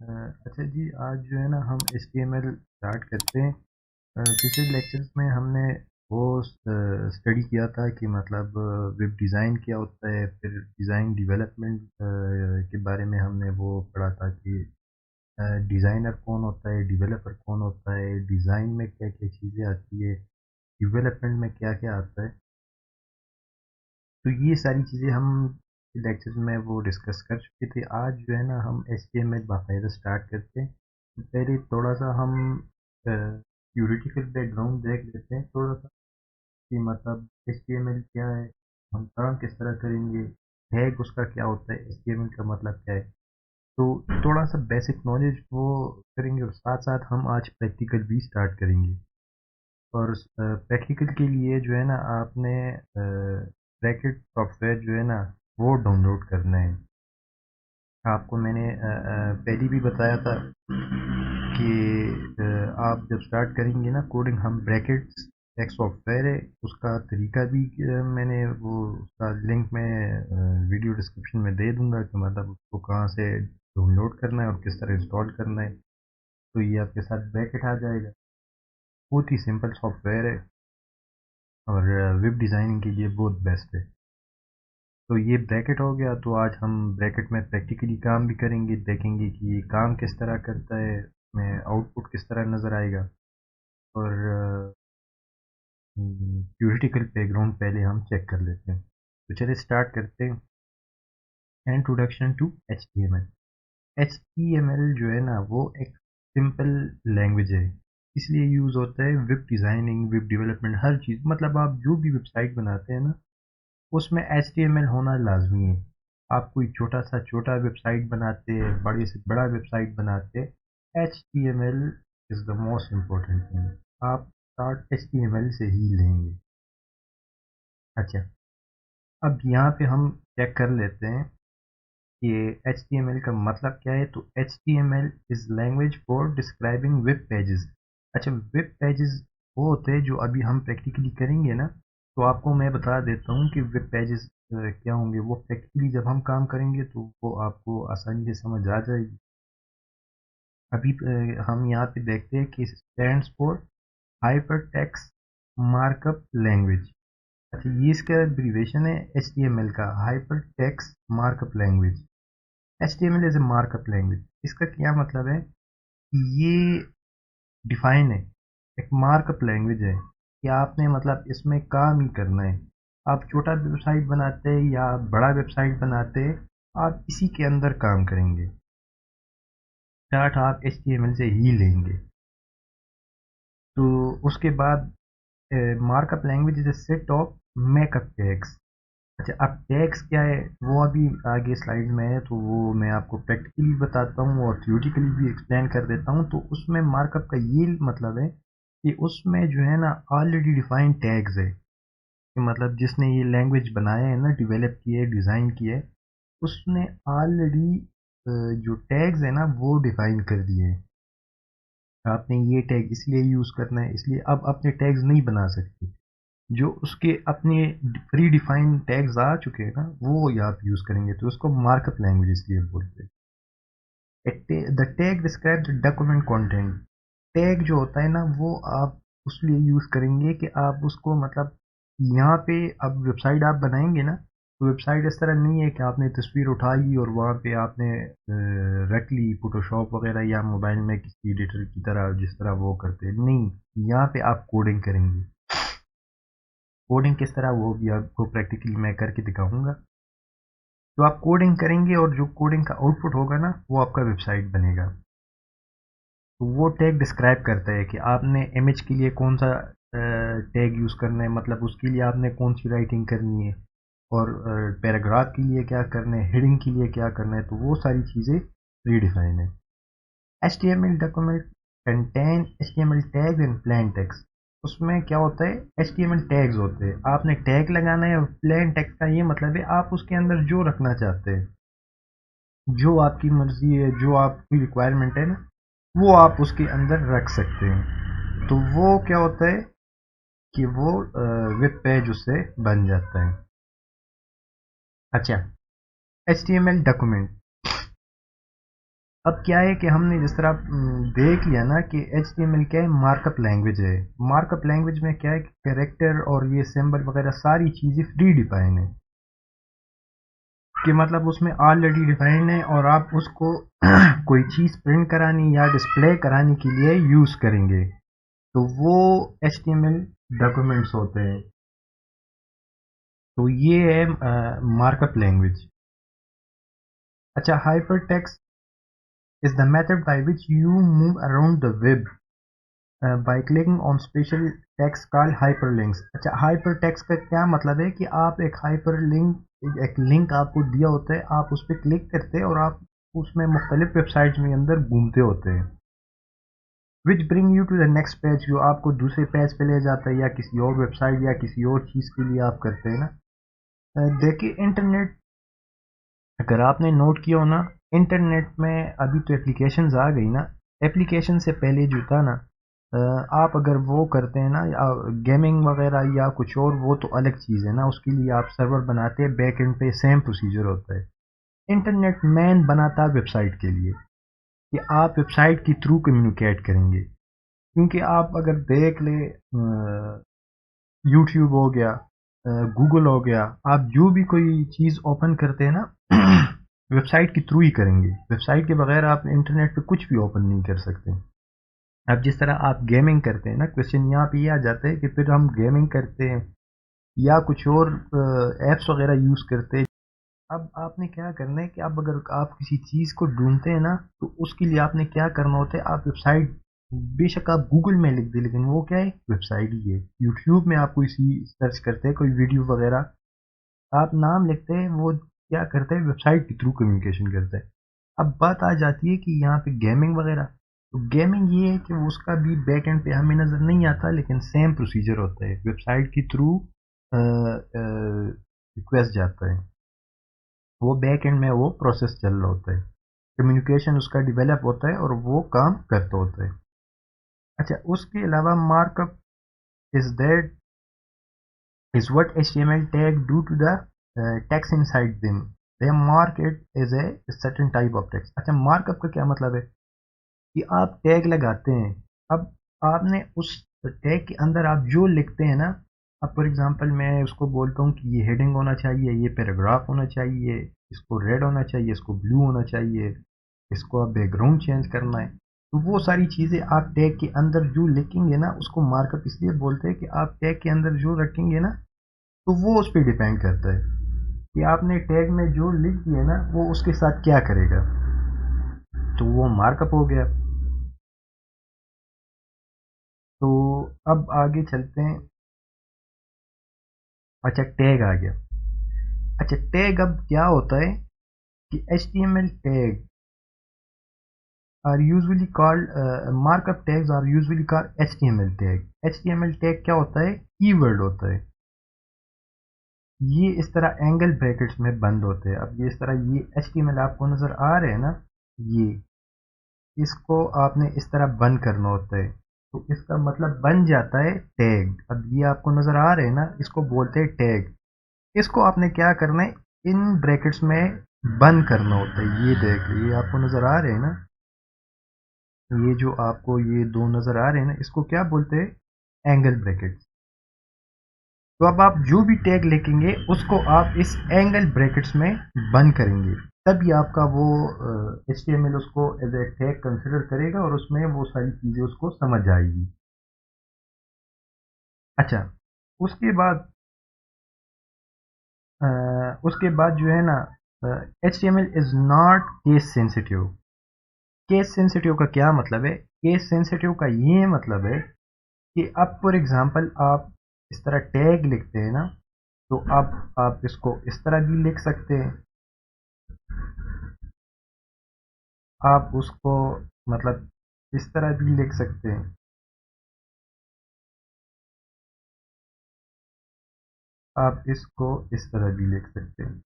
अच्छा जी, आज जो है ना हम HTML स्टार्ट करते हैं। पिछले लेक्चर्स में हमने वो स्टडी किया था कि मतलब वेब डिज़ाइन क्या होता है, फिर डिज़ाइन डेवलपमेंट के बारे में हमने वो पढ़ा था कि डिज़ाइनर कौन होता है, डेवलपर कौन होता है, डिज़ाइन में क्या-क्या चीज़ें आती है, डेवलपमेंट में क्या-क्या आता है। तो ये सारी चीज़ें हम लेक्चर में वो डिस्कस कर चुके थे। आज जो है ना हम HTML बाकायदा स्टार्ट करते हैं। तो पहले थोड़ा-सा हम थ्योरेटिकल बैकग्राउंड देख लेते हैं थोड़ा-सा कि मतलब HTML क्या है, हम काम किस तरह करेंगे, टैग उसका क्या होता है, HTML का मतलब क्या है। तो थोड़ा-सा बेसिक नॉलेज वो करेंगे और साथ-साथ हम आज प्रैक्टिकल भी स्टार्ट करेंगे। और प्रैक्टिकल के लिए जो है ना आपने ब्रैकेट सॉफ्टवेयर जो है ना वो डाउनलोड करना है। आपको मैंने पहले भी बताया था कि आप जब स्टार्ट करेंगे ना कोडिंग, हम ब्रैकेट्स एक सॉफ्टवेयर है, उसका तरीका भी मैंने वो उसका लिंक मैं वीडियो डिस्क्रिप्शन में दे दूंगा कि मतलब उसको कहाँ से डाउनलोड करना है और किस तरह इंस्टॉल करना है। तो ये आपके साथ ब्रैकेट आ जाएगा। बहुत ही सिंपल सॉफ्टवेयर है और वेब डिज़ाइनिंग के लिए बहुत बेस्ट है। तो ये ब्रैकेट हो गया, तो आज हम ब्रैकेट में प्रैक्टिकली काम भी करेंगे, देखेंगे कि ये काम किस तरह करता है, में आउटपुट किस तरह नज़र आएगा। और थ्योरेटिकल बैकग्राउंड पहले हम चेक कर लेते हैं। तो चलिए स्टार्ट करते हैं। Introduction to HTML। HTML जो है ना वो एक सिंपल लैंग्वेज है, इसलिए यूज़ होता है वेब डिज़ाइनिंग, वेब डेवलपमेंट, हर चीज़। मतलब आप जो भी वेबसाइट बनाते हैं ना उसमें HTML होना लाजमी है। आप कोई छोटा सा छोटा वेबसाइट बनाते हैं, बड़े से बड़ा वेबसाइट बनाते हैं, HTML is the most important thing. आप स्टार्ट HTML से ही लेंगे। अच्छा, अब यहाँ पे हम चेक कर लेते हैं कि HTML का मतलब क्या है। तो HTML is language for describing web pages. अच्छा, वेब पेजेस वो होते हैं जो अभी हम प्रैक्टिकली करेंगे ना। तो आपको मैं बता देता हूँ कि वेब पेजेस क्या होंगे। वो प्रैक्टिकली जब हम काम करेंगे तो वो आपको आसानी से समझ आ जाएगी। अभी हम यहाँ पे देखते हैं कि stands for hyper text markup language. अच्छा, ये इसका एब्रीविएशन है HTML का, hyper text markup language. HTML is a markup language. इसका क्या मतलब है? ये डिफाइन है, एक मार्कअप लैंग्वेज है कि आपने मतलब इसमें काम ही करना है। आप छोटा वेबसाइट बनाते हैं या बड़ा वेबसाइट बनाते हैं, आप इसी के अंदर काम करेंगे। स्टार्ट आप HTML से ही लेंगे। तो उसके बाद markup language is a set of makeup tags. अच्छा, अब टैग्स क्या है वो अभी आगे स्लाइड में है, तो वो मैं आपको प्रैक्टिकली बताता हूँ और थ्योरेटिकली भी एक्सप्लेन कर देता हूँ। तो उसमें मार्कअप का ये मतलब है कि उसमें जो है ना ऑलरेडी डिफाइंड टैग्स है कि मतलब जिसने ये लैंग्वेज बनाया है ना, डेवलप की है, डिज़ाइन की है, उसने ऑलरेडी जो टैग्स है ना वो डिफाइन कर दिए हैं। आपने ये टैग इसलिए यूज़ करना है, इसलिए अब अपने टैग्स नहीं बना सकते। जो उसके अपने प्री डिफाइंड टैग्स आ चुके हैं ना वो आप यूज़ करेंगे। तो उसको मार्कअप लैंग्वेज इसलिए बोलते हैं। The tag describe the document content. Tag जो होता है ना वो आप उसलिए यूज़ करेंगे कि आप उसको मतलब यहाँ पे अब वेबसाइट आप बनाएंगे ना, तो वेबसाइट इस तरह नहीं है कि आपने तस्वीर उठाई और वहाँ पे आपने रख ली फोटोशॉप वगैरह या मोबाइल में किसी एडिटर की तरह जिस तरह वो करते हैं। नहीं, यहाँ पे आप कोडिंग करेंगे। कोडिंग किस तरह वो भी आपको प्रैक्टिकली मैं करके दिखाऊंगा। तो आप कोडिंग करेंगे और जो कोडिंग का आउटपुट होगा ना वो आपका वेबसाइट बनेगा। तो वो टैग डिस्क्राइब करता है कि आपने इमेज के लिए कौन सा टैग यूज़ करना है, मतलब उसके लिए आपने कौन सी राइटिंग करनी है, और पैराग्राफ के लिए क्या करना है, हेडिंग के लिए क्या करना है। तो वो सारी चीज़ें रीडिफाइन है। HTML document contain HTML tags and plain text. उसमें क्या होता है, HTML टैग्स होते हैं, आपने टैग लगाना है। और प्लेन टेक्स्ट का ये मतलब है आप उसके अंदर जो रखना चाहते हैं, जो आपकी मर्जी है, जो आपकी रिक्वायरमेंट है ना, वो आप उसके अंदर रख सकते हैं। तो वो क्या होता है कि वो वेब पेज उससे बन जाता है। अच्छा, HTML डॉक्यूमेंट। अब क्या है कि हमने जिस तरह देख लिया ना कि HTML क्या है, मार्कअप लैंग्वेज है। मार्कअप लैंग्वेज में क्या है कि कैरेक्टर और ये सिंबल वगैरह सारी चीज़ें फ्री डिफाइन है, कि मतलब उसमें ऑलरेडी डिफाइन है और आप उसको कोई चीज़ प्रिंट करानी या डिस्प्ले कराने के लिए यूज़ करेंगे, तो वो HTML डॉक्यूमेंट्स होते हैं। तो ये है मार्कअप लैंग्वेज। अच्छा, hyper text is the method by which you move around the web by clicking on special text called hyperlinks. अच्छा, हाइपर टेक्स्ट का क्या मतलब है कि आप एक हाइपरलिंक, एक लिंक आपको दिया होता है, आप उस पर क्लिक करते हैं और आप उसमें मुख्तलिफ वेबसाइट्स में अंदर घूमते होते हैं, which bring you to the next page, जो आपको दूसरे पेज पे ले जाता है या किसी और वेबसाइट या किसी और चीज़ के लिए आप करते हैं ना। देखिए इंटरनेट, अगर आपने नोट किया हो ना, इंटरनेट में अभी तो एप्लीकेशंस आ गई ना, एप्लीकेशन से पहले जो था ना, आप अगर वो करते हैं ना या गेमिंग वगैरह या कुछ और, वो तो अलग चीज़ है ना, उसके लिए आप सर्वर बनाते हैं, बैक एंड पे सेम प्रोसीजर होता है। इंटरनेट मैन बनाता है वेबसाइट के लिए, कि आप वेबसाइट के थ्रू कम्युनिकेट करेंगे। क्योंकि आप अगर देख ले, यूट्यूब हो गया, गूगल हो गया, आप जो भी कोई चीज़ ओपन करते हैं ना वेबसाइट के थ्रू ही करेंगे, वेबसाइट के बगैर आप इंटरनेट पे कुछ भी ओपन नहीं कर सकते। अब जिस तरह आप गेमिंग करते हैं ना, क्वेश्चन यहाँ पे ये आ जाता है कि फिर हम गेमिंग करते हैं या कुछ और ऐप्स वगैरह यूज़ करते हैं। अब आपने क्या करना है कि अब अगर आप किसी चीज़ को ढूंढते हैं ना, तो उसके लिए आपने क्या करना होता है, आप वेबसाइट, बेशक आप गूगल में लिख दें, लेकिन वो क्या है, वेबसाइट ही है। यूट्यूब में आप कोई सी सर्च करते हैं, कोई वीडियो वगैरह, आप नाम लिखते हैं, वो क्या करते हैं, वेबसाइट के थ्रू कम्युनिकेशन करता है। अब बात आ जाती है कि यहाँ पे गेमिंग वगैरह, तो गेमिंग ये है कि वो उसका भी बैक एंड पे हमें नज़र नहीं आता, लेकिन सेम प्रोसीजर होता है, वेबसाइट के थ्रू रिक्वेस्ट जाता है, वो बैक एंड में वो प्रोसेस चल रहा होता है, कम्युनिकेशन उसका डेवलप होता है और वो काम करता होता है। अच्छा, उसके अलावा markup is that is what HTML tag do to the text inside them. They mark it as a certain type of text. अच्छा, मार्कअप का क्या मतलब है कि आप टैग लगाते हैं। अब आपने उस टैग के अंदर आप जो लिखते हैं ना, अब फॉर एग्जांपल मैं उसको बोलता हूँ कि ये हेडिंग होना चाहिए, ये पैराग्राफ होना चाहिए, इसको रेड होना चाहिए, इसको ब्लू होना चाहिए, इसको आप बैकग्राउंड चेंज करना है, तो वो सारी चीज़ें आप टैग के अंदर जो लिखेंगे ना, उसको मार्कअप इसलिए बोलते हैं कि आप टैग के अंदर जो रखेंगे ना, तो वो उस पर डिपेंड करता है कि आपने टैग में जो लिख दिया ना, वो उसके साथ क्या करेगा, तो वो मार्कअप हो गया। तो अब आगे चलते हैं। अच्छा, टैग आ गया। अच्छा, टैग अब क्या होता है कि HTML tag are usually called, markup tags are usually called HTML tag. HTML tag क्या होता है, कीवर्ड होता है। ये इस तरह एंगल ब्रैकेट्स में बंद होते हैं। अब ये इस तरह, ये HTML आपको नज़र आ रहे हैं ना, ये, इसको आपने इस तरह बंद करना होता है, तो इसका मतलब बन जाता है टैग। अब ये आपको नज़र आ रहे हैं ना, इसको बोलते हैं टैग। इसको आपने क्या करना है, इन ब्रैकेट्स में बंद करना होता है। ये देख, ये आपको नज़र आ रहे हैं ना, ये जो आपको ये दो नज़र आ रहे हैं ना, इसको क्या बोलते हैं, एंगल ब्रैकेट्स। तो अब आप जो भी टैग लिखेंगे उसको आप इस एंगल ब्रैकेट्स में बंद करेंगे, तभी आपका वो HTML उसको एज ए टैग कंसिडर करेगा और उसमें वो सारी चीज़ें उसको समझ आएगी। अच्छा, उसके बाद उसके बाद जो है ना, HTML is not case sensitive. Case sensitive का क्या मतलब है, केस सेंसिटिव का ये मतलब है कि अब फॉर एग्जांपल आप इस तरह टैग लिखते हैं ना, तो अब आप इसको इस तरह भी लिख सकते हैं, आप उसको मतलब इस तरह भी लिख सकते हैं, आप इसको इस तरह भी लिख सकते हैं।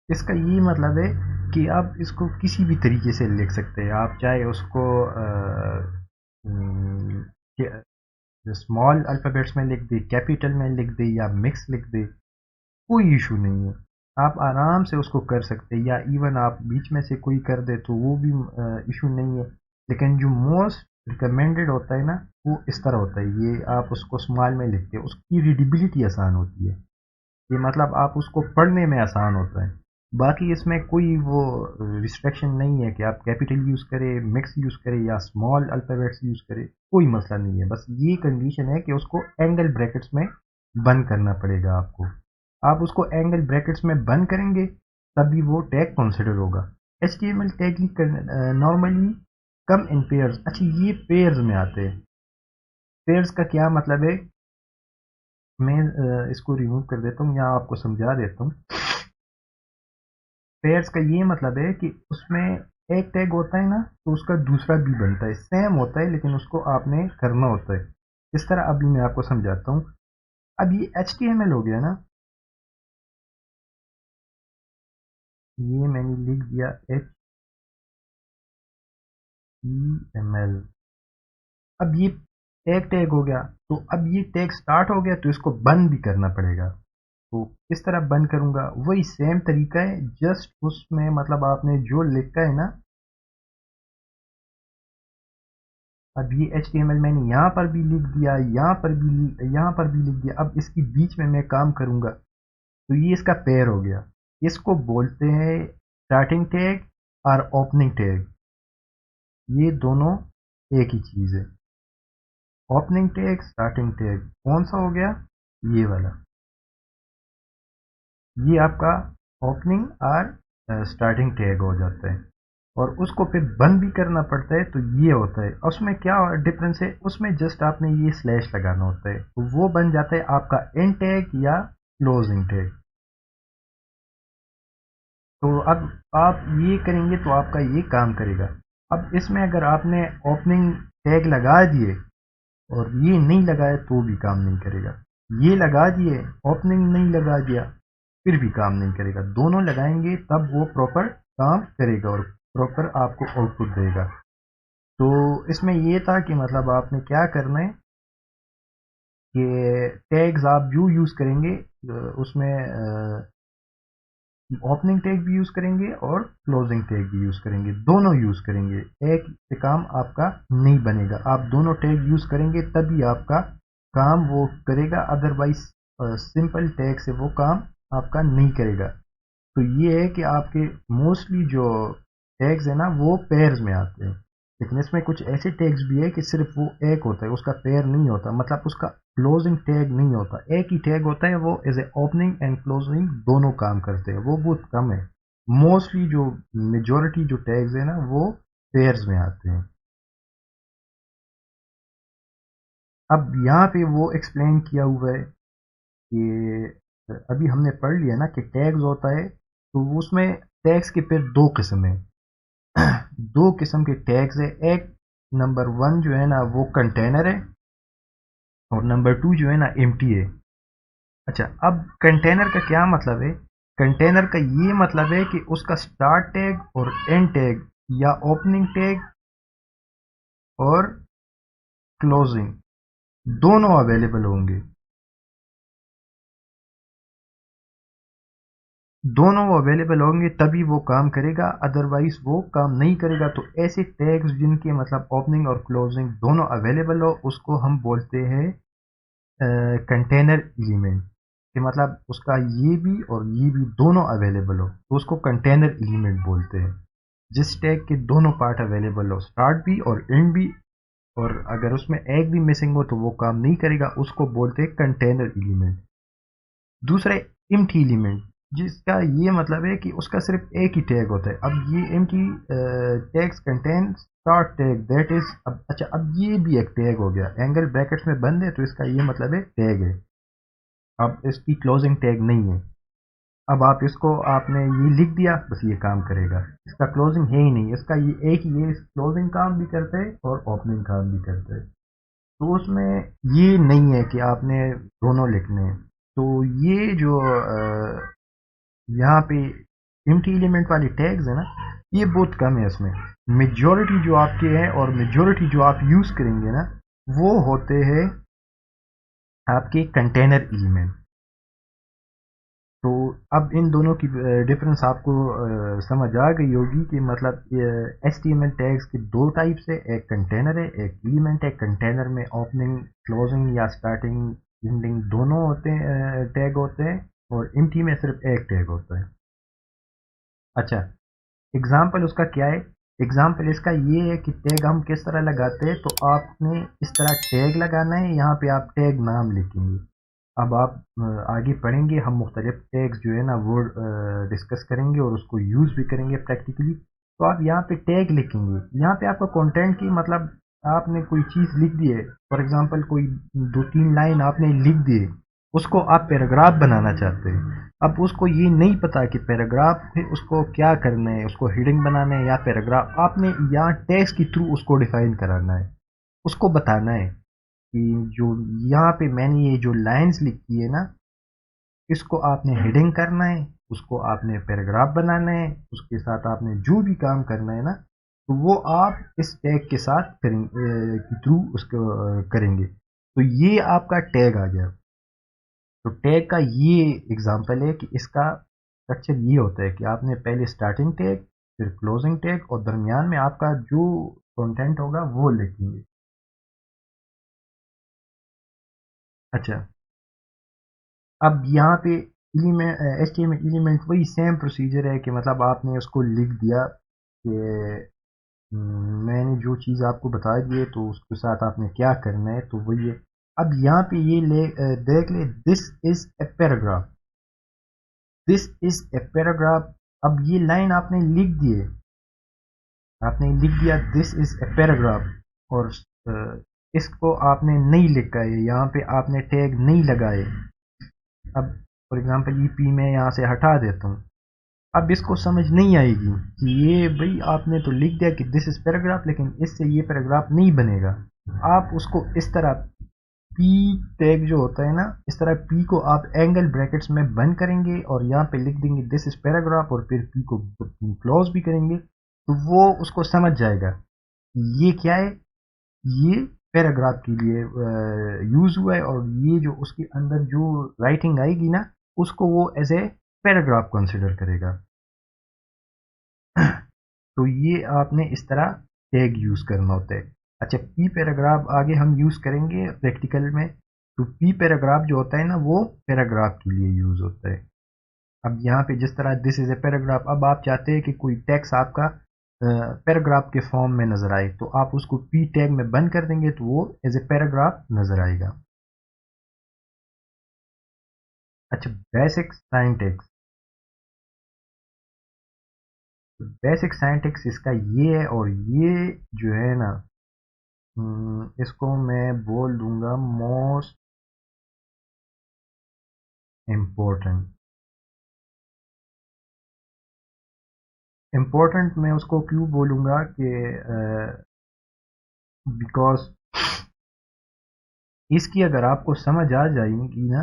इसका ये मतलब है कि आप इसको किसी भी तरीके से लिख सकते हैं, आप चाहे उसको स्मॉल अल्फ़ाबेट्स में लिख दे, कैपिटल में लिख दे या मिक्स लिख दे, कोई इशू नहीं है। आप आराम से उसको कर सकते हैं, या इवन आप बीच में से कोई कर दे तो वो भी इशू नहीं है। लेकिन जो मोस्ट रिकमेंडेड होता है ना, वो इस तरह होता है, ये आप उसको स्मॉल में लिखते हैं, उसकी रीडेबिलिटी आसान होती है, ये मतलब आप उसको पढ़ने में आसान होता है। बाकी इसमें कोई वो रिस्ट्रिक्शन नहीं है कि आप कैपिटल यूज़ करें, मिक्स यूज़ करें या स्मॉल अल्फ़ाबेट्स यूज़ करें, कोई मसला नहीं है। बस ये कंडीशन है कि उसको एंगल ब्रैकेट्स में बंद करना पड़ेगा आपको। आप उसको एंगल ब्रैकेट्स में बंद करेंगे तभी वो टैग कंसिडर होगा। HTML टैग नॉर्मली कम इन पेयर्स। अच्छा, ये पेयर्स में आते हैं। पेयर्स का क्या मतलब है, मैं इसको रिमूव कर देता हूँ या आपको समझा देता हूँ। पेयर्स का ये मतलब है कि उसमें एक टैग होता है ना, तो उसका दूसरा भी बनता है, सेम होता है लेकिन उसको आपने करना होता है। इस तरह अभी मैं आपको समझाता हूँ। अब ये HTML हो गया ना, ये मैंने लिख दिया HTML। अब ये टैग टैग हो गया, तो अब ये टैग स्टार्ट हो गया तो इसको बंद भी करना पड़ेगा। तो किस तरह बंद करूंगा, वही सेम तरीका है, जस्ट उसमें मतलब आपने जो लिखा है ना, अब ये HTML मैंने यहाँ पर भी लिख दिया, यहाँ पर भी लिख दिया। अब इसकी बीच में मैं काम करूंगा तो ये इसका पेयर हो गया। इसको बोलते हैं स्टार्टिंग टैग और ओपनिंग टैग। ये दोनों एक ही चीज़ है। ओपनिंग टैग, स्टार्टिंग टैग कौन सा हो गया, ये वाला। ये आपका ओपनिंग और स्टार्टिंग टैग हो जाता है, और उसको फिर बंद भी करना पड़ता है, तो ये होता है। उसमें क्या डिफरेंस है, उसमें जस्ट आपने ये स्लैश लगाना होता है, तो वो बन जाता है आपका एंड टैग या क्लोजिंग टैग। तो अब आप ये करेंगे तो आपका ये काम करेगा। अब इसमें अगर आपने ओपनिंग टैग लगा दिए और ये नहीं लगाया तो भी काम नहीं करेगा, ये लगा दिए ओपनिंग नहीं लगा दिया फिर भी काम नहीं करेगा। दोनों लगाएंगे तब वो प्रॉपर काम करेगा और प्रॉपर आपको आउटपुट देगा। तो इसमें ये था कि मतलब आपने क्या करना है कि टैग्स आप जो यूज़ करेंगे उसमें ओपनिंग टैग भी यूज़ करेंगे और क्लोजिंग टैग भी यूज़ करेंगे, दोनों यूज़ करेंगे। एक से काम आपका नहीं बनेगा, आप दोनों टैग यूज़ करेंगे तभी आपका काम वो करेगा, अदरवाइज सिंपल टैग से वो काम आपका नहीं करेगा। तो ये है कि आपके मोस्टली जो टैग्स है ना वो पेयर्स में आते हैं, लेकिन इसमें कुछ ऐसे टैग्स भी है कि सिर्फ वो एक होता है, उसका पेयर नहीं होता, मतलब उसका क्लोजिंग टैग नहीं होता, एक ही टैग होता है, वो as a opening and closing दोनों काम करते हैं, वो बहुत कम है। मोस्टली जो मेजोरिटी जो टैग्स है ना वो पेयर्स में आते हैं। अब यहाँ पे वो एक्सप्लेन किया हुआ है कि अभी हमने पढ़ लिया ना कि टैग्स होता है, तो उसमें टैग्स के फिर दो किस्म है। दो किस्म के टैग्स है, एक नंबर वन जो है ना वो कंटेनर है, और नंबर टू जो है ना एम्प्टी है। अच्छा, अब कंटेनर का क्या मतलब है, कंटेनर का ये मतलब है कि उसका स्टार्ट टैग और एंड टैग या ओपनिंग टैग और क्लोजिंग दोनों अवेलेबल होंगे, दोनों अवेलेबल होंगे तभी वो काम करेगा, अदरवाइज वो काम नहीं करेगा। तो ऐसे टैग्स जिनके मतलब ओपनिंग और क्लोजिंग दोनों अवेलेबल हो उसको हम बोलते हैं कंटेनर एलिमेंट, कि मतलब उसका ये भी और ये भी दोनों अवेलेबल हो तो उसको कंटेनर एलिमेंट बोलते हैं। जिस टैग के दोनों पार्ट अवेलेबल हो, स्टार्ट भी और एंड भी, और अगर उसमें एक भी मिसिंग हो तो वो काम नहीं करेगा, उसको बोलते हैं कंटेनर एलिमेंट। दूसरा एम्प्टी एलिमेंट, जिसका ये मतलब है कि उसका सिर्फ एक ही टैग होता है। अब ये empty tags contain start tag that is, अब अच्छा अब ये भी एक टैग हो गया, एंगल ब्रैकेट्स में बंद है तो इसका ये मतलब है टैग है। अब इसकी क्लोजिंग टैग नहीं है। अब आप इसको आपने ये लिख दिया, बस ये काम करेगा, इसका क्लोजिंग है ही नहीं, इसका ये एक ही है, क्लोजिंग काम भी करते हैं और ओपनिंग काम भी करते हैं। तो उसमें ये नहीं है कि आपने दोनों लिखने हैं। तो ये जो यहाँ पे एम्प्टी एलिमेंट वाले टैग्स है ना, ये बहुत कम है इसमें। मेजॉरिटी जो आपके हैं और मेजॉरिटी जो आप यूज़ करेंगे ना वो होते हैं आपके कंटेनर एलिमेंट। तो अब इन दोनों की डिफरेंस आपको समझ आ गई होगी कि मतलब HTML टैग्स के दो टाइप्स है, एक कंटेनर है, एक एलिमेंट है। कंटेनर में ओपनिंग, क्लोजिंग या स्टार्टिंग, एंडिंग दोनों होते हैं, टैग होते हैं, और एम्प्टी में सिर्फ एक टैग होता है। अच्छा, एग्जाम्पल उसका क्या है? एग्जाम्पल इसका ये है कि टैग हम किस तरह लगाते हैं। तो आपने इस तरह टैग लगाना है, यहाँ पे आप टैग नाम लिखेंगे। अब आप आगे पढ़ेंगे, हम मुख्तलिफ टैग्स जो है ना वो डिस्कस करेंगे और उसको यूज़ भी करेंगे प्रैक्टिकली। तो आप यहाँ पे टैग लिखेंगे, यहाँ पे आपका कंटेंट की मतलब आपने कोई चीज़ लिख दी है, फॉर एग्जांपल कोई दो तीन लाइन आपने लिख दी है, उसको आप पैराग्राफ बनाना चाहते हैं। अब उसको ये नहीं पता कि पैराग्राफ में उसको क्या करना है, उसको हेडिंग बनाना है या पैराग्राफ, आपने यहाँ टैग्स के थ्रू उसको डिफाइन कराना है, उसको बताना है कि जो यहाँ पे मैंने ये जो लाइंस लिखी है ना, इसको आपने हेडिंग करना है, उसको आपने पैराग्राफ बनाना है, उसके साथ आपने जो भी काम करना है ना, तो वो आप इस टैग के साथ करेंगे, के थ्रू उसको करेंगे। तो ये आपका टैग आ गया। तो टैग का ये एग्जांपल है कि इसका स्ट्रक्चर ये होता है कि आपने पहले स्टार्टिंग टैग, फिर क्लोजिंग टैग, और दरमियान में आपका जो कंटेंट होगा वो लिखेंगे। अच्छा, अब यहाँ पे एलिमेंट, HTML एलिमेंट वही सेम प्रोसीजर है कि मतलब आपने उसको लिख दिया कि मैंने जो चीज़ आपको बता दी है, तो उसके साथ आपने क्या करना है, तो वही है। अब यहाँ पे ये देख ले, this is a paragraph, this is a paragraph. अब ये लाइन आपने लिख दी है, आपने लिख दिया दिस इज ए पैराग्राफ, और इसको आपने नहीं लिखा है, यहाँ पे आपने टैग नहीं लगाए। अब फॉर एग्जांपल पी मैं यहाँ से हटा देता हूँ। अब इसको समझ नहीं आएगी कि ये भाई आपने तो लिख दिया कि दिस इज पैराग्राफ, लेकिन इससे ये पैराग्राफ नहीं बनेगा। आप उसको इस तरह पी टैग जो होता है ना, इस तरह पी को आप एंगल ब्रैकेट्स में बंद करेंगे और यहाँ पे लिख देंगे दिस इज पैराग्राफ, और फिर पी को क्लोज भी करेंगे, तो वो उसको समझ जाएगा ये क्या है, ये पैराग्राफ के लिए यूज हुआ है, और ये जो उसके अंदर जो राइटिंग आएगी ना, उसको वो एज ए पैराग्राफ कंसिडर करेगा। तो ये आपने इस तरह टैग यूज करना होता है। अच्छा, पी पैराग्राफ आगे हम यूज करेंगे प्रैक्टिकल में। तो पी पैराग्राफ जो होता है ना, वो पैराग्राफ के लिए यूज होता है। अब यहाँ पे जिस तरह दिस इज ए पैराग्राफ, अब आप चाहते हैं कि कोई टेक्स्ट आपका पैराग्राफ के फॉर्म में नजर आए, तो आप उसको पी टैग में बंद कर देंगे, तो वो एज ए पैराग्राफ नजर आएगा। अच्छा, बेसिक साइंटेक्स। बेसिक साइंटेक्स इसका ये है, और ये जो है ना, इसको मैं बोल दूंगा मोस्ट इम्पोर्टेंट। इम्पोर्टेंट मैं उसको क्यों बोलूंगा कि बिकॉज इसकी अगर आपको समझ आ जाएगी ना,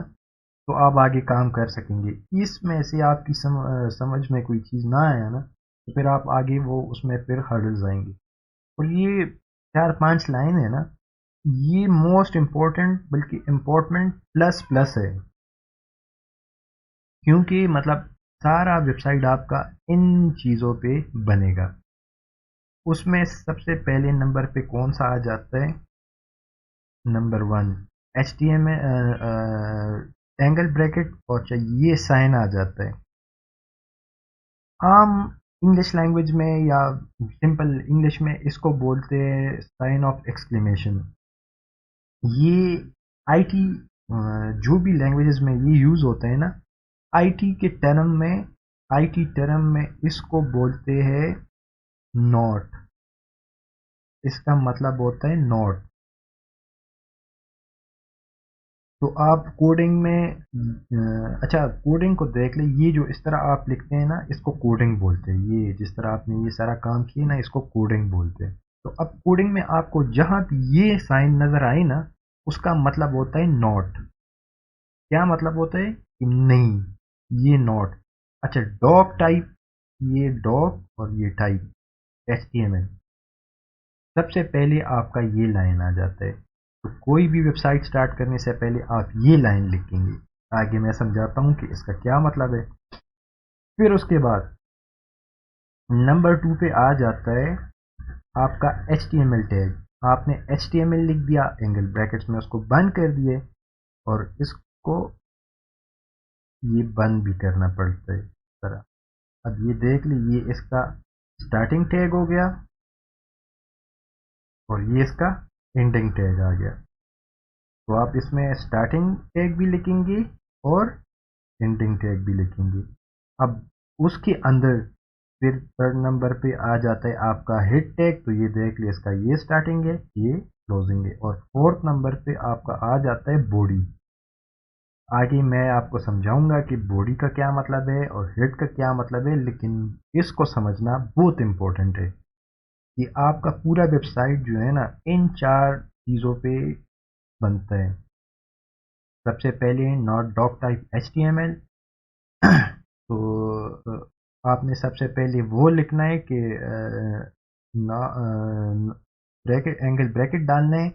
तो आप आगे काम कर सकेंगे। इसमें से आपकी समझ में कोई चीज़ ना आया ना, तो फिर आप आगे वो उसमें फिर हर्डल्स आएंगे। और ये चार पांच लाइन है ना, ये मोस्ट इम्पोर्टेंट, बल्कि इम्पोर्टेंट प्लस प्लस है, क्योंकि मतलब सारा वेबसाइट आपका इन चीज़ों पे बनेगा। उसमें सबसे पहले नंबर पे कौन सा आ जाता है? Number one, H T M angle bracket, और चाहिए साइन आ जाता है। आम इंग्लिश लैंग्वेज में या सिंपल इंग्लिश में इसको बोलते हैं साइन ऑफ एक्सक्लेमेशन। ये आईटी जो भी लैंग्वेजेस में ये यूज़ होता है ना, आईटी के टर्म में, आईटी टर्म में इसको बोलते हैं नॉट। इसका मतलब होता है नॉट। तो आप कोडिंग में अच्छा, कोडिंग को देख ले, ये जो इस तरह आप लिखते हैं ना, इसको कोडिंग बोलते हैं। ये जिस तरह आपने ये सारा काम किया ना, इसको कोडिंग बोलते हैं। तो अब कोडिंग में आपको जहां भी ये साइन नजर आए ना, उसका मतलब होता है नॉट। क्या मतलब होता है कि नहीं, ये नॉट। अच्छा, डॉक टाइप, ये डॉक और ये टाइप HTML, सबसे पहले आपका ये लाइन आ जाता है। तो कोई भी वेबसाइट स्टार्ट करने से पहले आप ये लाइन लिखेंगे। आगे मैं समझाता हूँ कि इसका क्या मतलब है। फिर उसके बाद नंबर 2 पे आ जाता है आपका HTML टैग। आपने HTML लिख दिया, एंगल ब्रैकेट्स में उसको बंद कर दिए, और इसको ये बंद भी करना पड़ता है इस तरह। अब ये देख लीजिए, ये इसका स्टार्टिंग टैग हो गया और ये इसका एंडिंग टैग आ गया। तो आप इसमें स्टार्टिंग टैग भी लिखेंगे और एंडिंग टैग भी लिखेंगे। अब उसके अंदर फिर थर्ड नंबर पे आ जाता है आपका हेड टैग। तो ये देख लिया, इसका ये स्टार्टिंग है, ये क्लोजिंग है। और फोर्थ नंबर पे आपका आ जाता है बॉडी। आगे मैं आपको समझाऊंगा कि बॉडी का क्या मतलब है और हेड का क्या मतलब है, लेकिन इसको समझना बहुत इम्पोर्टेंट है कि आपका पूरा वेबसाइट जो है ना इन 4 चीज़ों पे बनता है। सबसे पहले नॉट डॉक टाइप HTML। तो आपने सबसे पहले वो लिखना है कि ब्रैकेट, एंगल ब्रैकेट डालना है।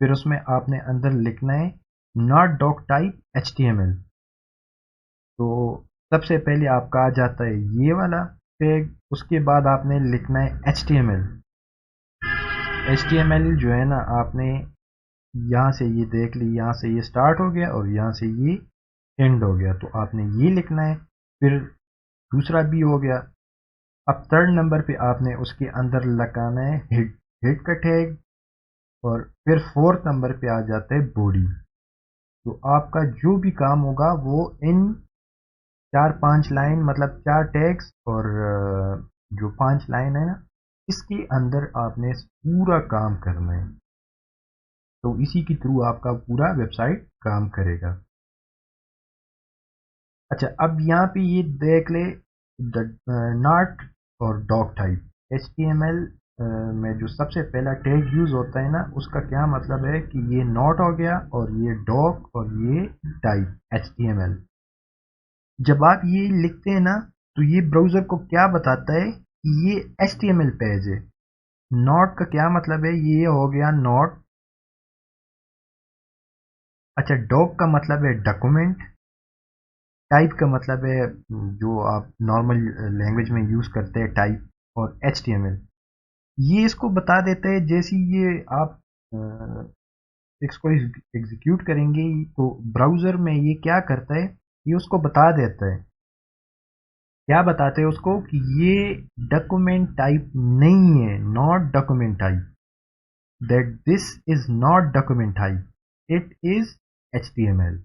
फिर उसमें आपने अंदर लिखना है नॉट डॉक टाइप HTML। तो सबसे पहले आपका आ जाता है ये वाला टैग। उसके बाद आपने लिखना है HTML। HTML जो है ना, आपने यहाँ से ये देख ली, यहाँ से ये स्टार्ट हो गया और यहाँ से ये एंड हो गया, तो आपने ये लिखना है। फिर दूसरा भी हो गया। अब थर्ड नंबर पे आपने उसके अंदर लगाना है हेड, हेड का टैग। और फिर फोर्थ नंबर पे आ जाता है बॉडी। तो आपका जो भी काम होगा वो इन 4-5 लाइन, मतलब 4 टैग्स और जो 5 लाइन है ना, इसके अंदर आपने पूरा काम करना है। तो इसी के थ्रू आपका पूरा वेबसाइट काम करेगा। अच्छा, अब यहाँ पे ये देख ले, नॉट और डॉग टाइप HTML में जो सबसे पहला टैग यूज होता है ना, उसका क्या मतलब है कि ये नॉट हो गया और ये डॉग और ये टाइप HTML। जब आप ये लिखते हैं ना, तो ये ब्राउजर को क्या बताता है कि ये HTML पेज है। नॉट का क्या मतलब है, ये हो गया नॉट। अच्छा, डॉग का मतलब है डॉक्यूमेंट। टाइप का मतलब है जो आप नॉर्मल लैंग्वेज में यूज़ करते हैं, टाइप। और HTML ये इसको बता देता है, जैसे ये आप इसको एग्जीक्यूट करेंगे तो ब्राउज़र में ये क्या करता है, ये उसको बता देता है। क्या बताते हैं उसको कि ये डॉक्यूमेंट टाइप नहीं है, not document type, that this is not document type, it is HTML।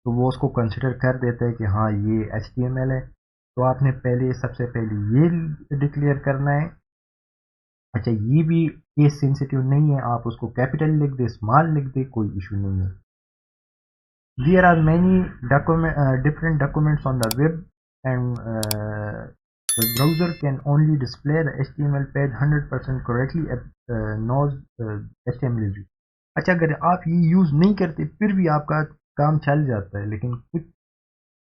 तो वो उसको कंसिडर कर देते हैं कि हाँ ये HTML है। तो आपने पहले, सबसे पहले ये डिक्लेयर करना है। अच्छा, ये भी केस सेंसिटिव नहीं है, आप उसको कैपिटल लिख दे, स्मॉल लिख दे, कोई इशू नहीं है। There are many different documents on the web, and the browser can only display the HTML page 100% correctly at knows HTML is used। अच्छा, अगर आप ये यूज़ नहीं करते फिर भी आपका काम चल जाता है, लेकिन कुछ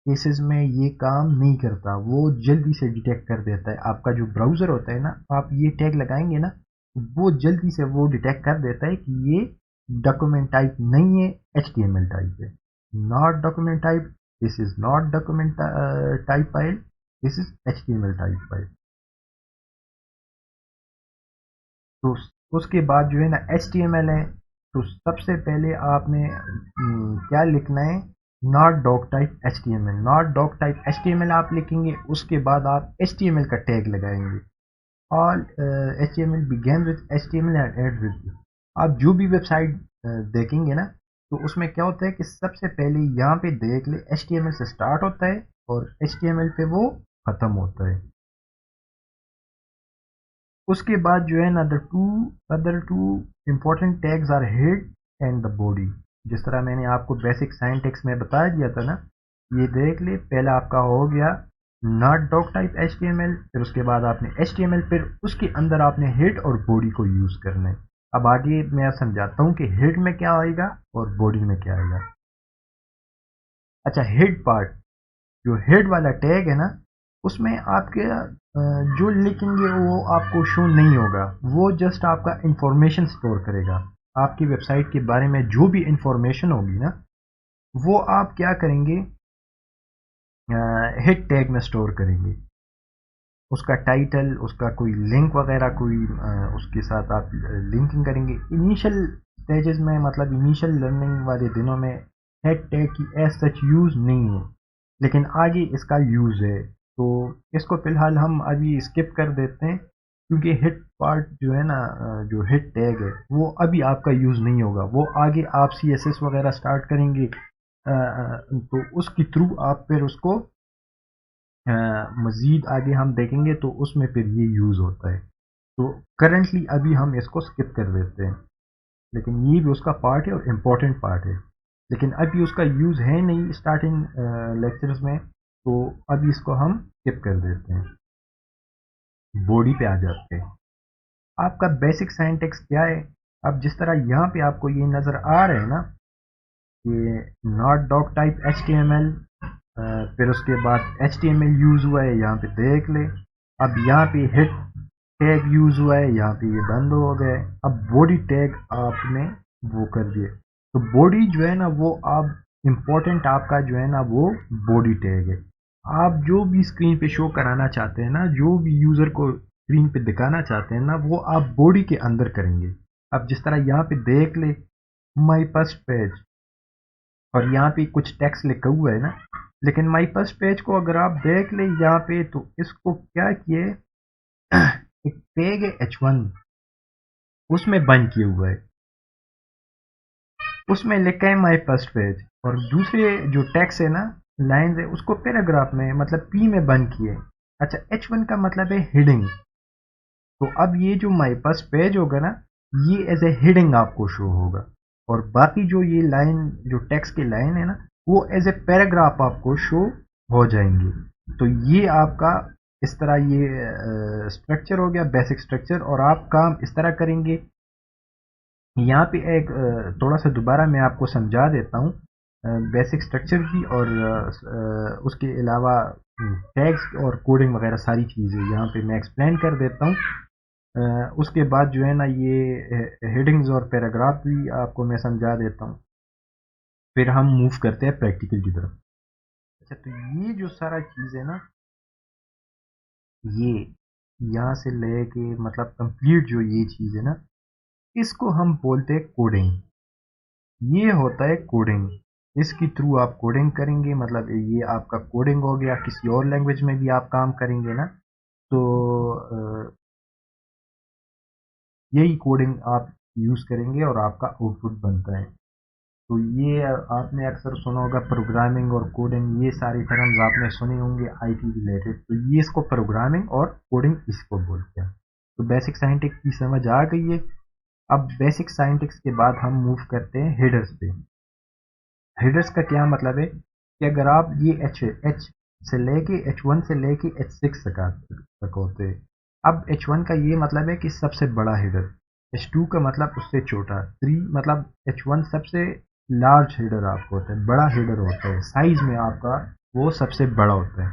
केसेस में ये काम नहीं करता, वो जल्दी से डिटेक्ट कर देता है। आपका जो ब्राउज़र होता है ना, आप ये टैग लगाएंगे ना, वो जल्दी से वो डिटेक्ट कर देता है कि ये डॉक्यूमेंट टाइप नहीं है, HTML टाइप है। Not document type, this is not document type file, this is HTML type file. तो उसके बाद जो है ना HTML है, तो सबसे पहले आपने क्या लिखना है, not doc type HTML। Not doc type HTML आप लिखेंगे, उसके बाद आप HTML का टैग लगाएंगे। All HTML begin with HTML and end with. आप जो भी वेबसाइट देखेंगे ना, तो उसमें क्या होता है कि सबसे पहले यहाँ पे देख ले HTML से स्टार्ट होता है और HTML पे वो खत्म होता है। उसके बाद जो है ना, the two other two important tags are head and the body. जिस तरह मैंने आपको बेसिक साइंटेक्स में बता दिया था ना, ये देख ले, पहला आपका हो गया नॉट डॉक टाइप HTML, फिर उसके बाद आपने HTML, फिर उसके अंदर आपने हेड और बॉडी को यूज़ करना है। अब आगे मैं समझाता हूँ कि हेड में क्या आएगा और बॉडी में क्या आएगा। अच्छा, हेड पार्ट, जो हेड वाला टैग है ना, उसमें आपके जो लिखेंगे वो आपको शो नहीं होगा, वो जस्ट आपका इंफॉर्मेशन स्टोर करेगा। आपकी वेबसाइट के बारे में जो भी इंफॉर्मेशन होगी ना, वो आप क्या करेंगे, हिट टैग में स्टोर करेंगे। उसका टाइटल, उसका कोई लिंक वगैरह, कोई उसके साथ आप लिंकिंग करेंगे। इनिशियल स्टेजेस में, मतलब इनिशियल लर्निंग वाले दिनों में हेड टैग की एज सच यूज़ नहीं है, लेकिन आगे इसका यूज़ है। तो इसको फ़िलहाल हम अभी स्किप कर देते हैं, क्योंकि हिट पार्ट जो है ना, जो हिट टैग है वो अभी आपका यूज़ नहीं होगा। वो आगे आप CSS वगैरह स्टार्ट करेंगे, तो उसके थ्रू आप फिर उसको मज़ीद आगे हम देखेंगे तो उसमें फिर ये यूज़ होता है। तो करंटली अभी हम इसको स्किप कर देते हैं, लेकिन ये भी उसका पार्ट है और इम्पोर्टेंट पार्ट है। लेकिन अभी उसका यूज़ है नहीं स्टार्टिंग लेक्चर्स में, तो अभी इसको हम स्किप कर देते हैं। बॉडी पे आ जाते हैं। आपका बेसिक सिंटैक्स क्या है? अब जिस तरह यहाँ पे आपको ये नज़र आ रहे हैं ना, ये नॉट डॉक टाइप HTML, फिर उसके बाद HTML यूज़ हुआ है, यहाँ पे देख ले। अब यहाँ पे हिट टैग यूज़ हुआ है, यहाँ पे ये बंद हो गए। अब बॉडी टैग आपने वो कर दिए, तो बॉडी जो है ना वो आप इम्पोर्टेंट आपका जो है ना वो बॉडी टैग है। आप जो भी स्क्रीन पे शो कराना चाहते हैं ना, जो भी यूज़र को स्क्रीन पे दिखाना चाहते हैं ना, वो आप बॉडी के अंदर करेंगे। अब जिस तरह यहाँ पे देख ले, माई फर्स्ट पेज, और यहाँ पे कुछ टेक्स्ट लिखा हुआ है ना, लेकिन माई फर्स्ट पेज को अगर आप देख ले यहाँ पे, तो इसको क्या किए, एक टैग है H1, उसमें बंद किया हुआ है, उसमें लिखा है माई फर्स्ट पेज, और दूसरे जो टेक्स्ट है ना, लाइंस है, उसको पैराग्राफ में मतलब P में बंद किए। अच्छा, H1 का मतलब है हेडिंग। तो अब ये जो माई फर्स्ट पेज होगा ना, ये एज ए हेडिंग आपको शो होगा, और बाकी जो ये लाइन, जो टेक्स्ट की लाइन है ना, वो एज ए पैराग्राफ आपको शो हो जाएंगी। तो ये आपका इस तरह ये स्ट्रक्चर हो गया, बेसिक स्ट्रक्चर। और आप काम इस तरह करेंगे। यहाँ पे एक थोड़ा सा दोबारा मैं आपको समझा देता हूँ बेसिक स्ट्रक्चर की, और उसके अलावा टैग्स और कोडिंग वगैरह सारी चीज़ें यहाँ पे मैं एक्सप्लेन कर देता हूँ। उसके बाद जो है ना ये हेडिंग्स और पैराग्राफ भी आपको मैं समझा देता हूँ, फिर हम मूव करते हैं प्रैक्टिकल की तरफ। अच्छा, तो ये जो सारा चीज़ है ना, ये यहाँ से लेके मतलब कंप्लीट जो ये चीज़ है ना, इसको हम बोलते हैं कोडिंग। ये होता है कोडिंग। इसके थ्रू आप कोडिंग करेंगे, मतलब ये आपका कोडिंग हो गया। किसी और लैंग्वेज में भी आप काम करेंगे ना, तो यही कोडिंग आप यूज़ करेंगे और आपका आउटपुट बनता है। तो ये आपने अक्सर सुना होगा, प्रोग्रामिंग और कोडिंग, ये सारे टर्म्स आपने सुने होंगे आईटी रिलेटेड। तो ये इसको प्रोग्रामिंग और कोडिंग इसको बोलते हैं। तो बेसिक साइंटिक्स की समझ आ गई है। अब बेसिक साइंटिक्स के बाद हम मूव करते हैं हेडर्स पे। हेडर्स का क्या मतलब है कि अगर आप ये एच से लेके H1 से लेके H6 तक होते हैं। अब H1 का ये मतलब है कि सबसे बड़ा हेडर, H2 का मतलब उससे छोटा, 3 मतलब H1 सबसे लार्ज हेडर आपको होता है, बड़ा हेडर होता है, साइज में आपका वो सबसे बड़ा होता है,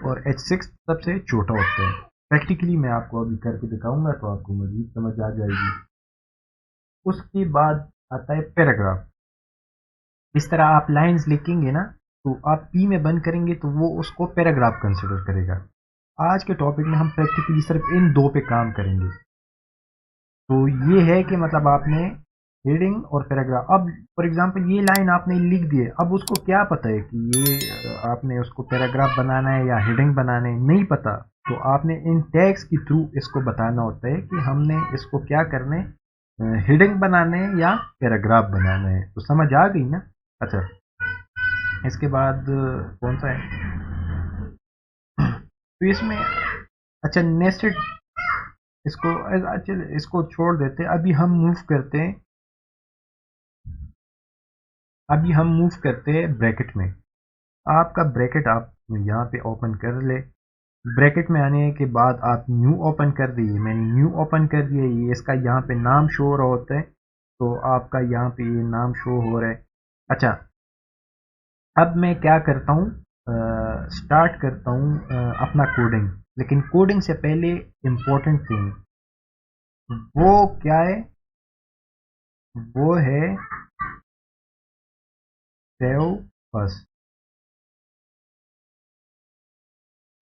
और H6 सबसे छोटा होता है। प्रैक्टिकली मैं आपको अभी करके दिखाऊंगा तो आपको मज़ीद समझ आ जाएगी। उसके बाद आता है पैराग्राफ। इस तरह आप लाइंस लिखेंगे ना, तो आप पी में बंद करेंगे तो वो उसको पैराग्राफ कंसिडर करेगा। आज के टॉपिक में हम प्रैक्टिकली सिर्फ इन दो पे काम करेंगे। तो ये है कि मतलब आपने हेडिंग और पैराग्राफ, अब फॉर एग्जांपल ये लाइन आपने लिख दी है, अब उसको क्या पता है कि ये आपने उसको पैराग्राफ बनाना है या हेडिंग बनाना है, नहीं पता। तो आपने इन टैग्स के थ्रू इसको बताना होता है कि हमने इसको क्या करना है, हेडिंग बनाना है या पैराग्राफ बनाना है। तो समझ आ गई ना? अच्छा, इसके बाद कौन सा है, तो इसमें अच्छा नेस्टेड, इसको अच्छा इसको छोड़ देते हैं। अभी हम मूव करते हैं ब्रैकेट में। आपका ब्रैकेट आप यहाँ पे ओपन कर ले। ब्रैकेट में आने के बाद आप न्यू ओपन कर दिए, मैंने न्यू ओपन कर दिया। ये इसका यहाँ पे नाम शो हो रहा होता है, तो आपका यहाँ पे ये नाम शो हो रहा है। अच्छा, अब मैं क्या करता हूँ, स्टार्ट करता हूँ अपना कोडिंग। लेकिन कोडिंग से पहले इम्पोर्टेंट थिंग वो क्या है, वो है सेव फर्स्ट।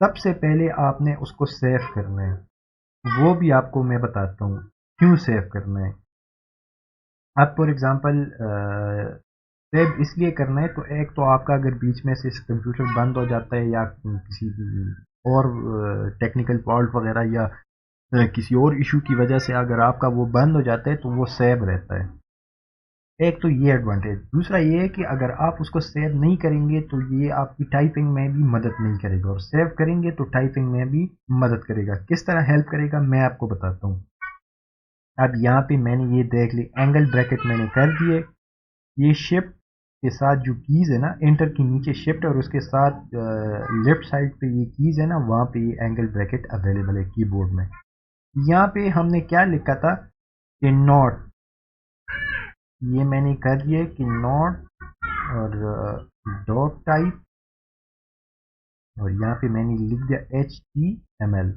सबसे पहले आपने उसको सेव करना है, वो भी आपको मैं बताता हूँ क्यों सेव करना है। अब फॉर एग्ज़ाम्पल सेव इसलिए करना है, तो एक तो आपका अगर बीच में से कंप्यूटर बंद हो जाता है या किसी और टेक्निकल फॉल्ट वगैरह या किसी और इशू की वजह से अगर आपका वो बंद हो जाता है तो वो सेव रहता है। एक तो ये एडवांटेज। दूसरा ये है कि अगर आप उसको सेव नहीं करेंगे तो ये आपकी टाइपिंग में भी मदद नहीं करेगा, और सेव करेंगे तो टाइपिंग में भी मदद करेगा। किस तरह हेल्प करेगा मैं आपको बताता हूँ। अब यहाँ पे मैंने ये देख ली, एंगल ब्रैकेट मैंने कर दिए। ये शिफ्ट के साथ जो कीज़ है ना, एंटर के नीचे शिफ्ट और उसके साथ लेफ्ट साइड पे ये कीज़ है ना, वहाँ पे ये एंगल ब्रैकेट अवेलेबल है कीबोर्ड में। यहाँ पे हमने क्या लिखा था कि नॉट, ये मैंने कर दिया कि नॉट और डॉट टाइप, और यहाँ पे मैंने लिख दिया HTML।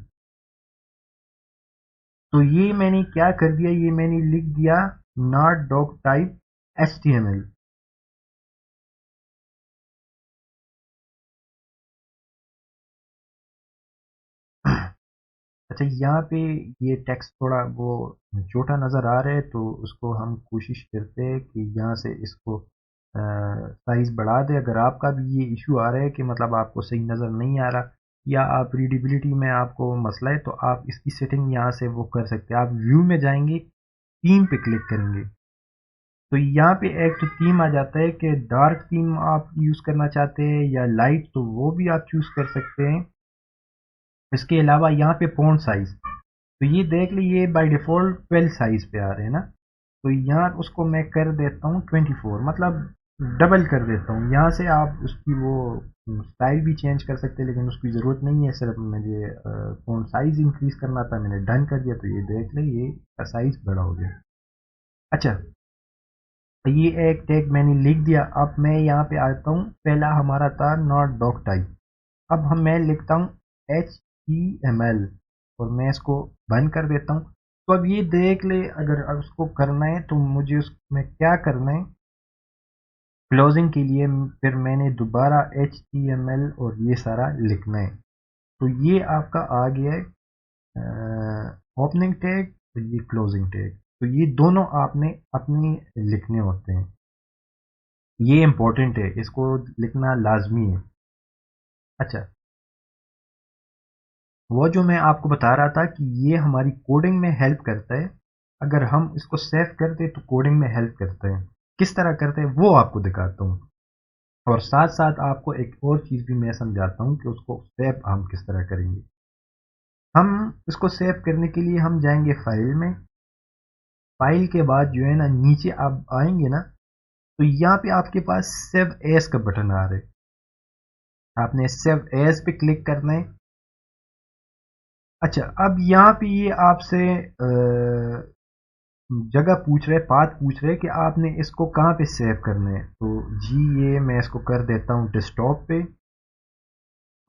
तो ये मैंने क्या कर दिया, ये मैंने लिख दिया नॉट डॉट टाइप HTML। अच्छा, यहाँ पे ये टेक्स्ट थोड़ा वो छोटा नज़र आ रहा है, तो उसको हम कोशिश करते हैं कि यहाँ से इसको साइज़ बढ़ा दें। अगर आपका भी ये इशू आ रहा है कि मतलब आपको सही नज़र नहीं आ रहा या आप रीडेबिलिटी में आपको मसला है, तो आप इसकी सेटिंग यहाँ से वो कर सकते हैं। आप व्यू में जाएंगे, थीम पे क्लिक करेंगे, तो यहाँ पे एक तो थीम आ जाता है कि डार्क थीम आप यूज़ करना चाहते हैं या लाइट, तो वो भी आप चूज़ कर सकते हैं। इसके अलावा यहाँ पे फ़ॉन्ट साइज़, तो ये देख लीजिए बाय डिफ़ॉल्ट 12 साइज़ पे आ रहे हैं ना, तो यहाँ उसको मैं कर देता हूँ 24, मतलब डबल कर देता हूँ। यहाँ से आप उसकी वो स्टाइल भी चेंज कर सकते हैं, लेकिन उसकी ज़रूरत नहीं है। सिर्फ मुझे फ़ॉन्ट साइज़ इंक्रीज़ करना था, मैंने डन कर दिया, तो ये देख लें ये का साइज़ बड़ा हो गया। अच्छा, तो ये एक टैग मैंने लिख दिया। अब मैं यहाँ पे आता हूँ, पहला हमारा था नॉट डॉक टाइप। अब मैं लिखता हूँ HTML और मैं इसको बंद कर देता हूँ। तो अब ये देख ले, अगर उसको करना है तो मुझे उसमें क्या करना है, क्लोजिंग के लिए फिर मैंने दोबारा HTML और ये सारा लिखना है। तो ये आपका आ गया है ओपनिंग टैग और ये क्लोजिंग टैग। तो ये दोनों आपने अपने लिखने होते हैं, ये इम्पोर्टेंट है, इसको लिखना लाजमी है। अच्छा, वो जो मैं आपको बता रहा था कि ये हमारी कोडिंग में हेल्प करता है। अगर हम इसको सेव करते तो कोडिंग में हेल्प करता है। किस तरह करते हैं वो आपको दिखाता हूँ, और साथ साथ आपको एक और चीज़ भी मैं समझाता हूँ कि उसको सेव हम किस तरह करेंगे। हम इसको सेव करने के लिए हम जाएंगे फाइल में। फाइल के बाद जो है ना, नीचे आप आएंगे ना, तो यहाँ पे आपके पास सेव एज का बटन आ रहा है, आपने सेव एज पे क्लिक करना है। अच्छा, अब यहाँ पे ये आपसे जगह पूछ रहे, पाथ पूछ रहे कि आपने इसको कहाँ पे सेव करना है। तो जी ये मैं इसको कर देता हूँ डेस्कटॉप पे,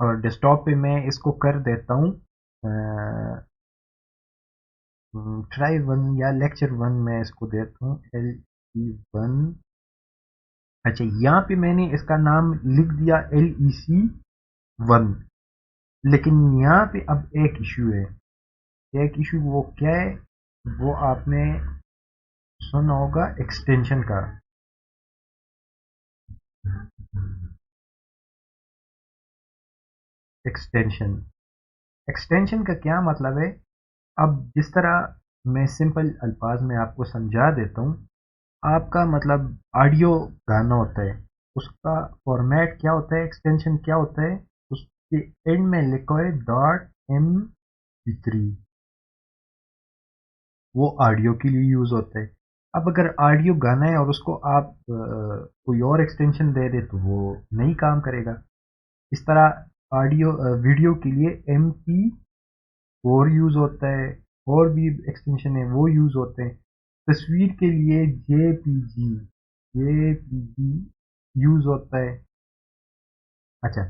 और डेस्कटॉप पे मैं इसको कर देता हूँ ट्राई वन या लेक्चर वन, मैं इसको देता हूँ LE1। अच्छा, यहाँ पे मैंने इसका नाम लिख दिया LEC1, लेकिन यहाँ पे अब एक इशू है। एक इशू वो क्या है, वो आपने सुना होगा एक्सटेंशन का। एक्सटेंशन, एक्सटेंशन का क्या मतलब है। अब जिस तरह मैं सिंपल अल्फाज में आपको समझा देता हूँ, आपका मतलब ऑडियो गाना होता है, उसका फॉर्मेट क्या होता है, एक्सटेंशन क्या होता है, उसके एंड में लिखा है .mp3, वो ऑडियो के लिए यूज़ होता है। अब अगर ऑडियो गाना है और उसको आप कोई और एक्सटेंशन दे दे तो वो नहीं काम करेगा। इस तरह ऑडियो वीडियो के लिए MP4 यूज़ होता है, और भी एक्सटेंशन है वो यूज़ होते हैं। तस्वीर के लिए JPG यूज़ होता है। अच्छा,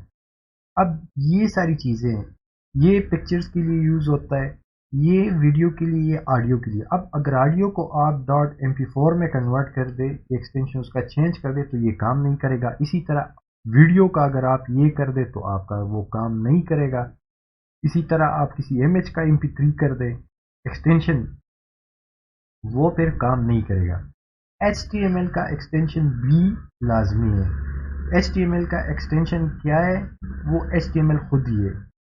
अब ये सारी चीज़ें हैं, ये पिक्चर्स के लिए यूज़ होता है, ये वीडियो के लिए, ये ऑडियो के लिए। अब अगर ऑडियो को आप .mp4 में कन्वर्ट कर दे, एक्सटेंशन उसका चेंज कर दे, तो ये काम नहीं करेगा। इसी तरह वीडियो का अगर आप ये कर दे तो आपका वो काम नहीं करेगा। इसी तरह आप किसी इमेज का MP3 कर दे एक्सटेंशन, वो फिर काम नहीं करेगा। HTML का एक्सटेंशन भी लाजमी है। HTML का एक्सटेंशन क्या है? वो HTML खुद ही है।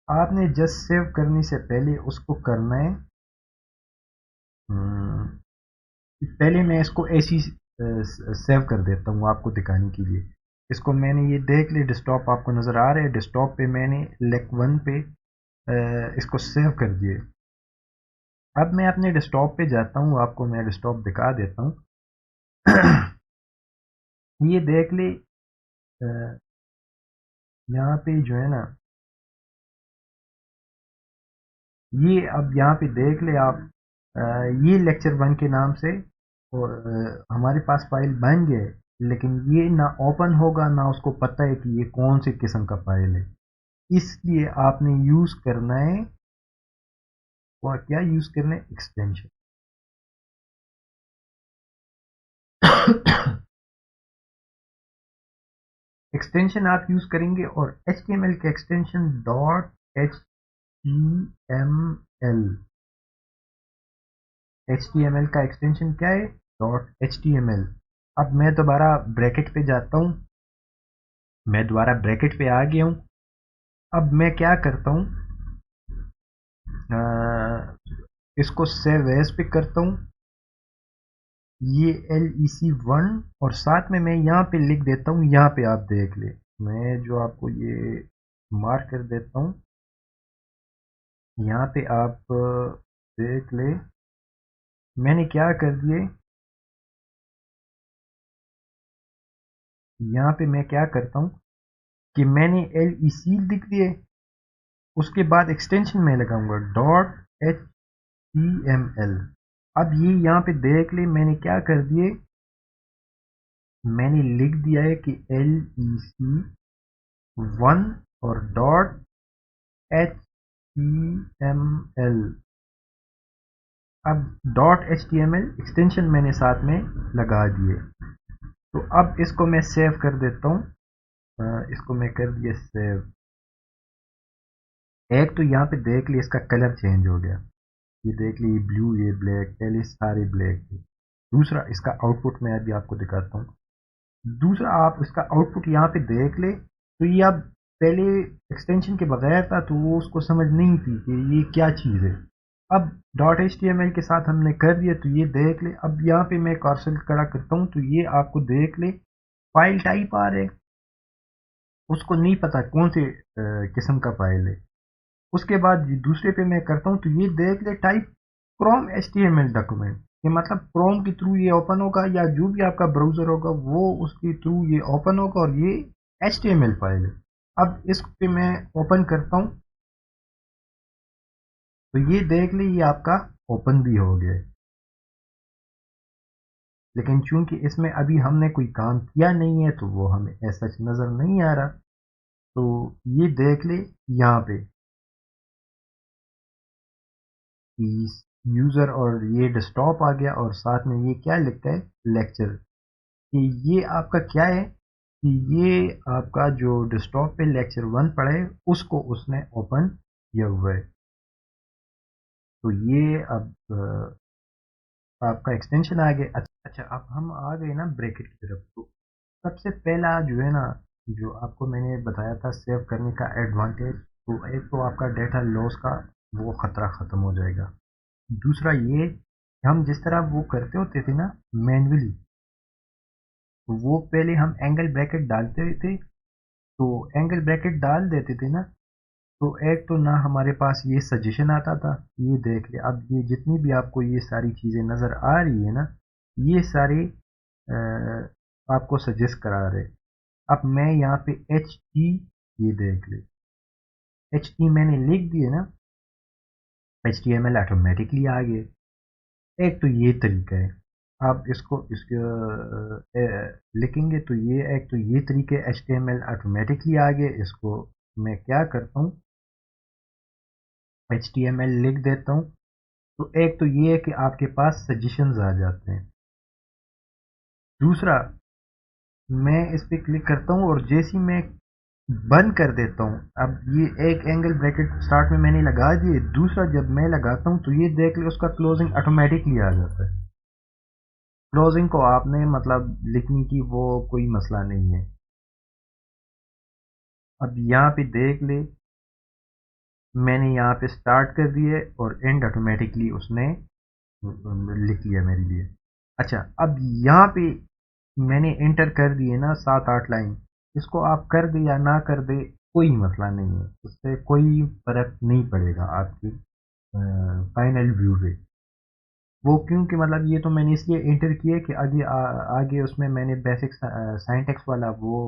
आपने जस्ट सेव करने से पहले उसको करना है। पहले मैं इसको ऐसी सेव कर देता हूँ आपको दिखाने के लिए। इसको मैंने ये देख लिया, डेस्कटॉप आपको नज़र आ रहा है। डेस्कटॉप पे मैंने लेक 1 पे इसको सेव कर दिए। अब मैं अपने डेस्कटॉप पे जाता हूँ, आपको मैं डेस्कटॉप दिखा देता हूँ। ये देख ले, यहाँ पे जो है ना, ये अब यहाँ पे देख ले आप, ये लेक्चर 1 के नाम से और हमारे पास फाइल बन गया है, लेकिन ये ना ओपन होगा, ना उसको पता है कि ये कौन सी किस्म का फाइल है। इसलिए आपने यूज़ करना है, और क्या यूज़ करना है? एक्सटेंशन। एक्सटेंशन आप यूज़ करेंगे, और HTML के एक्सटेंशन .html। HTML का एक्सटेंशन क्या है? .html। अब मैं दोबारा ब्रैकेट पे जाता हूँ, मैं दोबारा ब्रैकेट पे आ गया हूँ। अब मैं क्या करता हूँ, इसको सेव एज पे करता हूँ, ये LEC1, और साथ में मैं यहाँ पे लिख देता हूँ, यहाँ पे आप देख ले, मैं जो आपको ये मार्क कर देता हूँ, यहाँ पे आप देख ले मैंने क्या कर दिए। यहाँ पे मैं क्या करता हूँ कि मैंने LEC लिख दिए, उसके बाद एक्सटेंशन में लगाऊंगा .html। अब ये यहाँ पे देख ले मैंने क्या कर दिए, मैंने लिख दिया है कि LEC1 और .html। अब .html एक्सटेंशन मैंने साथ में लगा दिए। तो अब इसको मैं सेव कर देता हूँ, इसको मैं कर दिया सेव। एक तो यहाँ पे देख ली इसका कलर चेंज हो गया, ये देख ली, ये ब्लू, ये ब्लैक, पहले सारे ब्लैक थे। दूसरा इसका आउटपुट मैं अभी आपको दिखाता हूँ। दूसरा आप इसका आउटपुट यहाँ पे देख ले, तो ये अब पहले एक्सटेंशन के बगैर था, तो वो उसको समझ नहीं थी कि ये क्या चीज़ है। अब .html के साथ हमने कर दिया, तो ये देख ले। अब यहाँ पे मैं कर्सर खड़ा करता हूँ, तो ये आपको देख ले फाइल टाइप आ रहे, उसको नहीं पता कौन से किस्म का फाइल है। उसके बाद दूसरे पे मैं करता हूँ, तो ये देख ले टाइप क्रोम HTML डॉक्यूमेंट, ये मतलब क्रोम के थ्रू ये ओपन होगा, या जो भी आपका ब्राउजर होगा वो उसके थ्रू ये ओपन होगा, और ये HTML फाइल है। अब इस पे मैं ओपन करता हूँ, तो ये देख ले ये आपका ओपन भी हो गया है। लेकिन चूंकि इसमें अभी हमने कोई काम किया नहीं है, तो वो हमें ऐसा नज़र नहीं आ रहा। तो ये देख ले यहाँ पे यूज़र, और ये डेस्कटॉप आ गया, और साथ में ये क्या लिखता है? लेक्चर। कि ये आपका क्या है, कि ये आपका जो डेस्कटॉप पे लेक्चर 1 पढ़ा है, उसको उसने ओपन किया हुआ है। तो ये अब आपका एक्सटेंशन आ गया। अच्छा, अब हम आ गए ना ब्रैकेट की तरफ। तो सबसे पहला जो है ना, जो आपको मैंने बताया था सेव करने का एडवांटेज, तो एक तो आपका डेटा लॉस का वो ख़तरा ख़त्म हो जाएगा। दूसरा ये, हम जिस तरह वो करते होते थे ना मैनुअली, तो वो पहले हम एंगल ब्रैकेट डालते थे, तो एंगल ब्रैकेट डाल देते थे ना, तो एक तो ना हमारे पास ये सजेशन आता था, ये देख ले। अब ये जितनी भी आपको ये सारी चीज़ें नज़र आ रही है ना, ये सारे आपको सजेस्ट करा रहे। अब मैं यहाँ पे HT, ये देख ले, HT मैंने लिख दिए ना, HTML ऑटोमेटिकली आ गए। एक तो ये तरीका है, आप इसको लिखेंगे, तो ये एक तो ये तरीके HTML ऑटोमेटिकली आ गए। इसको मैं क्या करता हूँ, HTML लिख देता हूँ, तो एक तो ये है कि आपके पास सजेशंस आ जाते हैं। दूसरा, मैं इस पर क्लिक करता हूँ और जैसे ही मैं बंद कर देता हूँ, अब ये एक एंगल ब्रैकेट स्टार्ट में मैंने लगा दिए, दूसरा जब मैं लगाता हूँ तो ये देख ले उसका क्लोजिंग ऑटोमेटिकली आ जाता है। क्लोजिंग को आपने मतलब लिखने की वो कोई मसला नहीं है। अब यहाँ पे देख ले, मैंने यहाँ पे स्टार्ट कर दिए और एंड ऑटोमेटिकली उसने लिख लिया मेरे लिए। अच्छा, अब यहाँ पे मैंने एंटर कर दिए ना 7-8 लाइन, इसको आप कर दे या ना कर दे कोई मसला नहीं है, उससे कोई फर्क नहीं पड़ेगा आपकी फाइनल व्यू पे। वो क्योंकि मतलब ये तो मैंने इसलिए एंटर किया कि आगे उसमें मैंने बेसिक साइंटेक्स वाला वो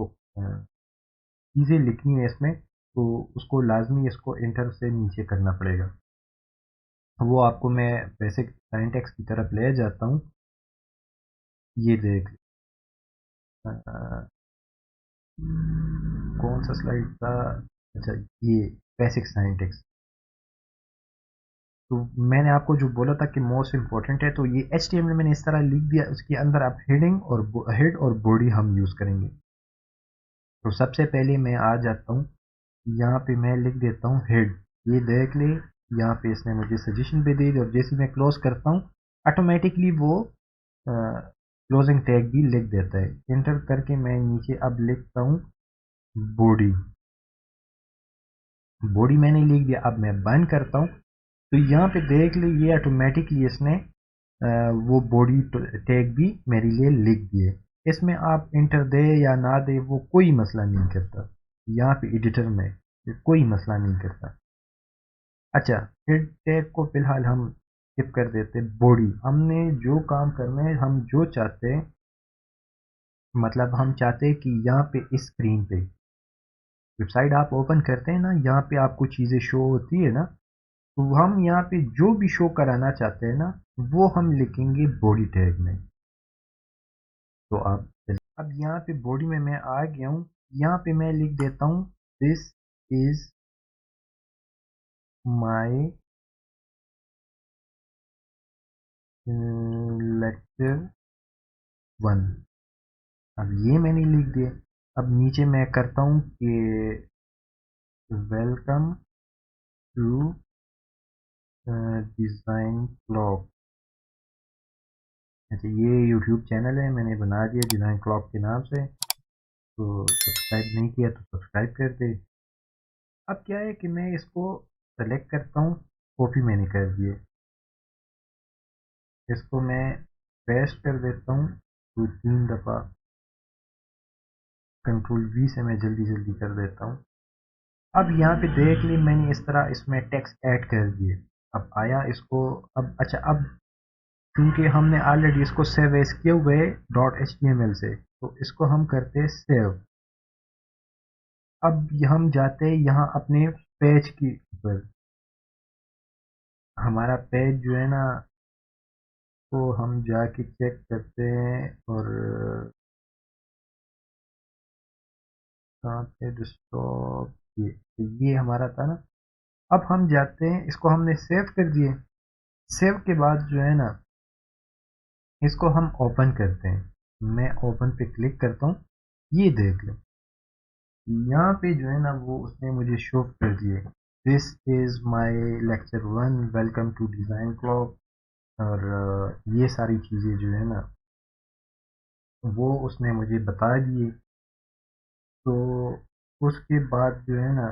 चीज़ें लिखनी है इसमें, तो उसको लाजमी इसको एंटर से नीचे करना पड़ेगा। वो आपको मैं बेसिक साइंटेक्स की तरफ ले जाता हूँ। ये देख, कौन सा स्लाइड था? अच्छा, ये बेसिक साइंटेक्स। तो मैंने आपको जो बोला था कि मोस्ट इम्पोर्टेंट है, तो ये HTML मैंने इस तरह लिख दिया, उसके अंदर आप हेडिंग और हेड और बॉडी हम यूज़ करेंगे। तो सबसे पहले मैं आ जाता हूँ, यहाँ पे मैं लिख देता हूँ हेड। ये देख ले, यहाँ पे इसने मुझे सजेशन भी दी और जैसे मैं क्लोज करता हूँ ऑटोमेटिकली वो क्लोजिंग टैग भी लिख देता है। एंटर करके मैं नीचे अब लिखता हूँ बॉडी। बॉडी मैंने लिख दिया, अब मैं बंद करता हूँ तो यहाँ पे देख ले ये ऑटोमेटिकली इसने वो बॉडी टैग भी मेरे लिए लिख दिए। इसमें आप इंटर दे या ना दे वो कोई मसला नहीं करता, यहाँ पे एडिटर में ये कोई मसला नहीं करता। अच्छा, हेड टैग को फिलहाल हम स्किप कर देते। बॉडी हमने जो काम करना है, हम जो चाहते हैं, मतलब हम चाहते हैं कि यहाँ पे इस स्क्रीन पे वेबसाइट आप ओपन करते हैं ना, यहाँ पे आपको चीज़ें शो होती है ना, तो हम यहाँ पे जो भी शो कराना चाहते हैं ना, वो हम लिखेंगे बॉडी टैग में। तो आप अब यहाँ पे बॉडी में मैं आ गया हूँ, यहाँ पे मैं लिख देता हूँ दिस इज माई लेक्चर 1। अब ये मैंने लिख दिया। अब नीचे मैं करता हूँ कि वेलकम टू डिज़ाइन क्लॉक। अच्छा, ये यूट्यूब चैनल है, मैंने बना दिया डिज़ाइन क्लॉक के नाम से, तो सब्सक्राइब नहीं किया तो सब्सक्राइब कर दे। अब क्या है कि मैं इसको सेलेक्ट करता हूँ, कॉपी मैंने कर दिए, इसको मैं पेस्ट कर देता हूँ 2-3 दफ़ा, कंट्रोल वी से मैं जल्दी जल्दी कर देता हूँ। अब यहाँ पे देख ली मैंने इस तरह इसमें टेक्स्ट ऐड कर दिए। अब आया इसको, अब अच्छा, अब क्योंकि हमने ऑलरेडी इसको सेव एज किए हुए .html से, तो इसको हम करते हैं सेव। अब हम जाते हैं यहाँ अपने पेज की ऊपर, हमारा पेज जो है ना, तो हम जाके चेक करते हैं और कहाँ पे डिस्टॉप, ये हमारा था ना। अब हम जाते हैं, इसको हमने सेव कर दिए। सेव के बाद जो है ना, इसको हम ओपन करते हैं। मैं ओपन पे क्लिक करता हूँ, ये देख लो यहाँ पे जो है ना वो उसने मुझे शो कर दिए, this is my lecture 1, welcome to design clock. और ये सारी चीज़ें जो है ना वो उसने मुझे बता दिए। तो उसके बाद जो है ना,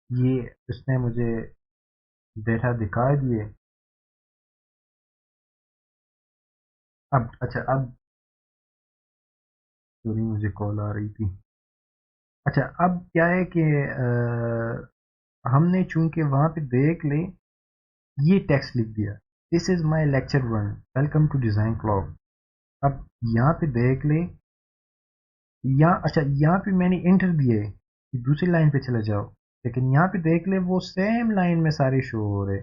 ये उसने मुझे डेटा दिखा दिए। अब अच्छा, अब सॉरी मुझे कॉल आ रही थी। अच्छा, अब क्या है कि हमने चूंकि वहाँ पे देख ले ये टेक्स्ट लिख दिया, this is my lecture 1, welcome to design clock. अब यहाँ पे देख ले, यहाँ अच्छा यहाँ पे मैंने इंटर दिए कि दूसरी लाइन पे चले जाओ, लेकिन यहाँ पे देख ले वो सेम लाइन में सारे शो हो रहे,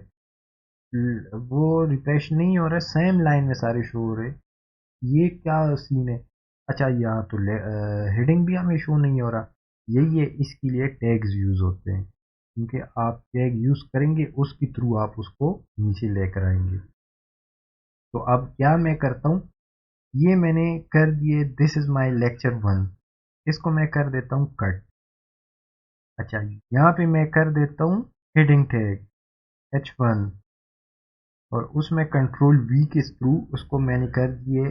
वो रिफ्रेश नहीं हो रहा, सेम लाइन में सारे शो हो रहे। ये क्या सीन है? अच्छा, यहाँ तो हेडिंग भी हमें शो नहीं हो रहा। यही है, इसके लिए टैग्स यूज़ होते हैं, क्योंकि आप टैग यूज़ करेंगे उसके थ्रू आप उसको नीचे लेकर आएंगे। तो अब क्या मैं करता हूँ, ये मैंने कर दिए दिस इज़ माई लेक्चर 1, इसको मैं कर देता हूँ कट। अच्छा, यहाँ पे मैं कर देता हूँ हेडिंग टैग H1 और उसमें कंट्रोल V के थ्रू उसको मैंने कर दिए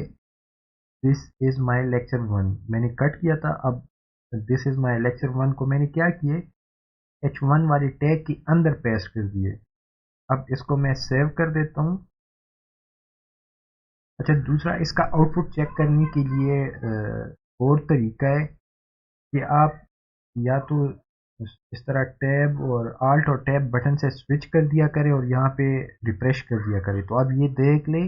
दिस इज़ माई लेक्चर 1, मैंने कट किया था। अब दिस इज़ माई लेक्चर 1 को मैंने क्या किए, H1 वाले टैग के अंदर पेस्ट कर दिए। अब इसको मैं सेव कर देता हूँ। अच्छा, दूसरा इसका आउटपुट चेक करने के लिए और तरीका है कि आप या तो इस तरह टैब और आल्ट और टैब बटन से स्विच कर दिया करें और यहाँ पे रिफ्रेश कर दिया करें। तो अब ये देख ले,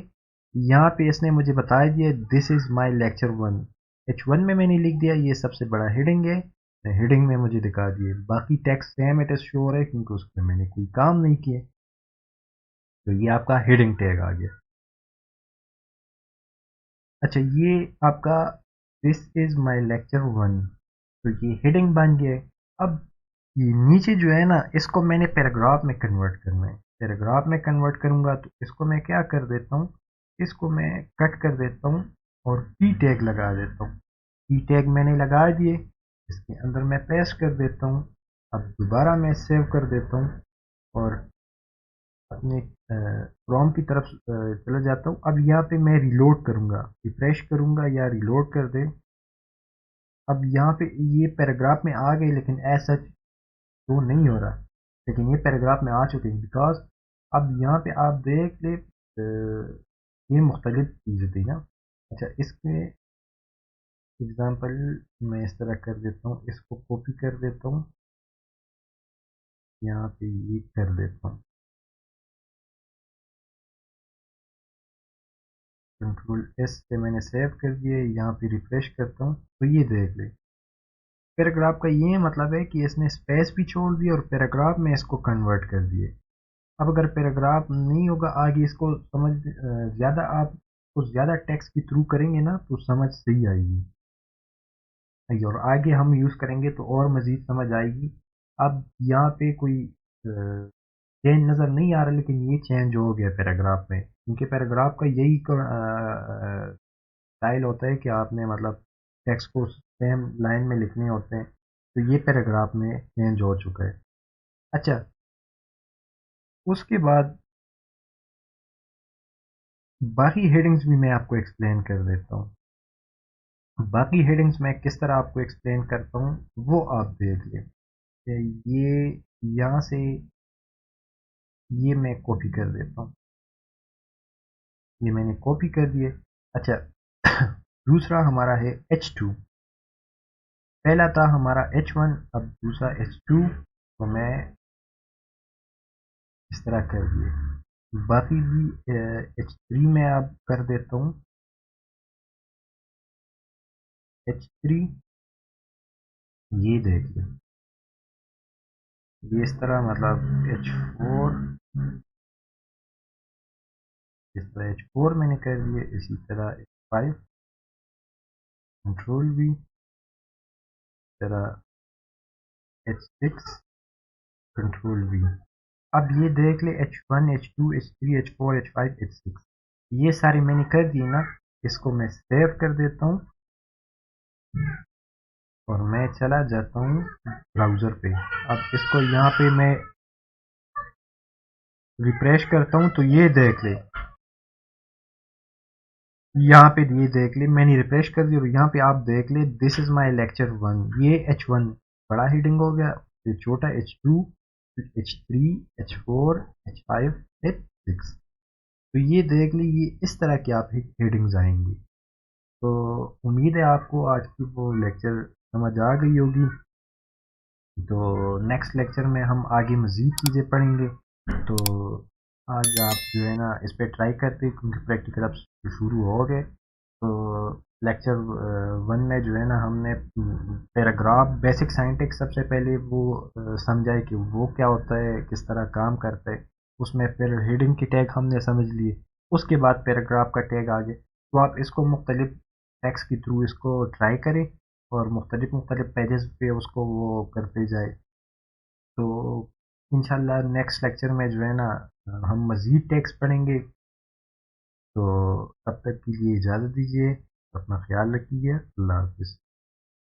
यहाँ पे इसने मुझे बता दिया this is my lecture 1, H1 में मैंने लिख दिया, ये सबसे बड़ा हेडिंग है, हेडिंग में मुझे दिखा दिए। बाकी text same it is show हो रहा है क्योंकि उसमें मैंने कोई काम नहीं किया। तो ये आपका हेडिंग टैग आ गया। अच्छा, ये आपका दिस इज़ माई लेक्चर 1, तो ये हेडिंग बन गया है। अब ये नीचे जो है ना, इसको मैंने पैराग्राफ में कन्वर्ट करना है। पैराग्राफ में कन्वर्ट करूँगा तो इसको मैं क्या कर देता हूँ, इसको मैं कट कर देता हूँ और पी टैग लगा देता हूँ। पी टैग मैंने लगा दिए, इसके अंदर मैं पेस्ट कर देता हूँ। अब दोबारा मैं सेव कर देता हूँ और अपने प्रॉम्प्ट की तरफ चला जाता हूँ। अब यहाँ पे मैं रिलोड करूँगा, रिफ्रेश करूँगा या रिलोड कर दे। अब यहाँ पे ये पैराग्राफ में आ गए लेकिन एज सच शो नहीं हो रहा, लेकिन ये पैराग्राफ में आ चुके हैं बिकॉज अब यहाँ पे आप देख ले ये मुख्तलिफ चीज़ें थी ना। अच्छा, इसके एग्जांपल मैं इस तरह कर देता हूँ, इसको कॉपी कर देता हूँ, यहाँ पे ये कर देता हूँ, कंट्रोल एस से मैंने सेव कर दिए, यहाँ पे रिफ्रेश करता हूँ तो ये देख ले पैराग्राफ का ये मतलब है कि इसने स्पेस भी छोड़ दिया और पैराग्राफ में इसको कन्वर्ट कर दिए। अब अगर पैराग्राफ नहीं होगा आगे इसको समझ ज़्यादा आप कुछ ज़्यादा टेक्स्ट के थ्रू करेंगे ना तो समझ सही आएगी और आगे हम यूज़ करेंगे तो और मज़ीद समझ आएगी। अब यहाँ पे कोई चेंज नज़र नहीं आ रहा लेकिन ये चेंज हो गया पैराग्राफ में, क्योंकि पैराग्राफ का यही स्टाइल होता है कि आपने मतलब टेक्स्ट को सेम लाइन में लिखने होते हैं। तो ये पैराग्राफ में चेंज हो चुका है। अच्छा, उसके बाद बाकी हेडिंग्स भी मैं आपको एक्सप्लेन कर देता हूँ। बाकी हेडिंग्स मैं किस तरह आपको एक्सप्लेन करता हूँ वो आप देख लें। ये यहाँ से ये मैं कॉपी कर देता हूँ, ये मैंने कॉपी कर दिए। अच्छा, दूसरा हमारा है H2, पहला था हमारा H1, अब दूसरा H2, तो मैं इस तरह कर दिए। बाकी भी H3 में आप कर देता हूँ, H3 ये देखिए, ये इस तरह मतलब H4, इस तरह H4 मैंने कर दिए, इसी तरह H5 कंट्रोल V, तरह H6 कंट्रोल V। अब ये देख ले H1 H2 H3 H4 H5 H6 ये सारे मैंने कर दिए ना। इसको मैं सेव कर देता हूँ और मैं चला जाता हूँ ब्राउज़र पे। अब इसको यहाँ पे मैं रिफ्रेश करता हूँ तो ये देख ले, यहाँ पे ये देख ले मैंने रिफ्रेश कर दिया और यहाँ पे आप देख ले दिस इज़ माई लेक्चर 1, ये H1 बड़ा हेडिंग हो गया, फिर छोटा H2, H3 H4 H5 H6। तो ये देख ली, ये इस तरह की आप हेडिंग्स आएंगी। तो उम्मीद है आपको आज की वो लेक्चर समझ आ गई होगी। तो नेक्स्ट लेक्चर में हम आगे मज़ीद चीज़ें पढ़ेंगे। तो आज आप जो है ना इस पर ट्राई करते क्योंकि प्रैक्टिकल अब शुरू हो गए। तो लेक्चर 1 में जो है ना हमने पैराग्राफ बेसिक साइंटिक्स सबसे पहले वो समझा है कि वो क्या होता है, किस तरह काम करता है। उसमें फिर हेडिंग की टैग हमने समझ लिए, उसके बाद पैराग्राफ का टैग आ गया। तो आप इसको मुख्तलिफ टैग्स के थ्रू इसको ट्राई करें और मुख्तलिफ मुख्तलिफ पेजेस पे उसको वो करते जाए। तो इंशाल्लाह नेक्स्ट लेक्चर में जो है ना हम मज़ीद टैग्स पढ़ेंगे। तो तब तक के लिए इजाज़त दीजिए, अपना ख्याल रखिए। अल्लाह हाफ़िज़।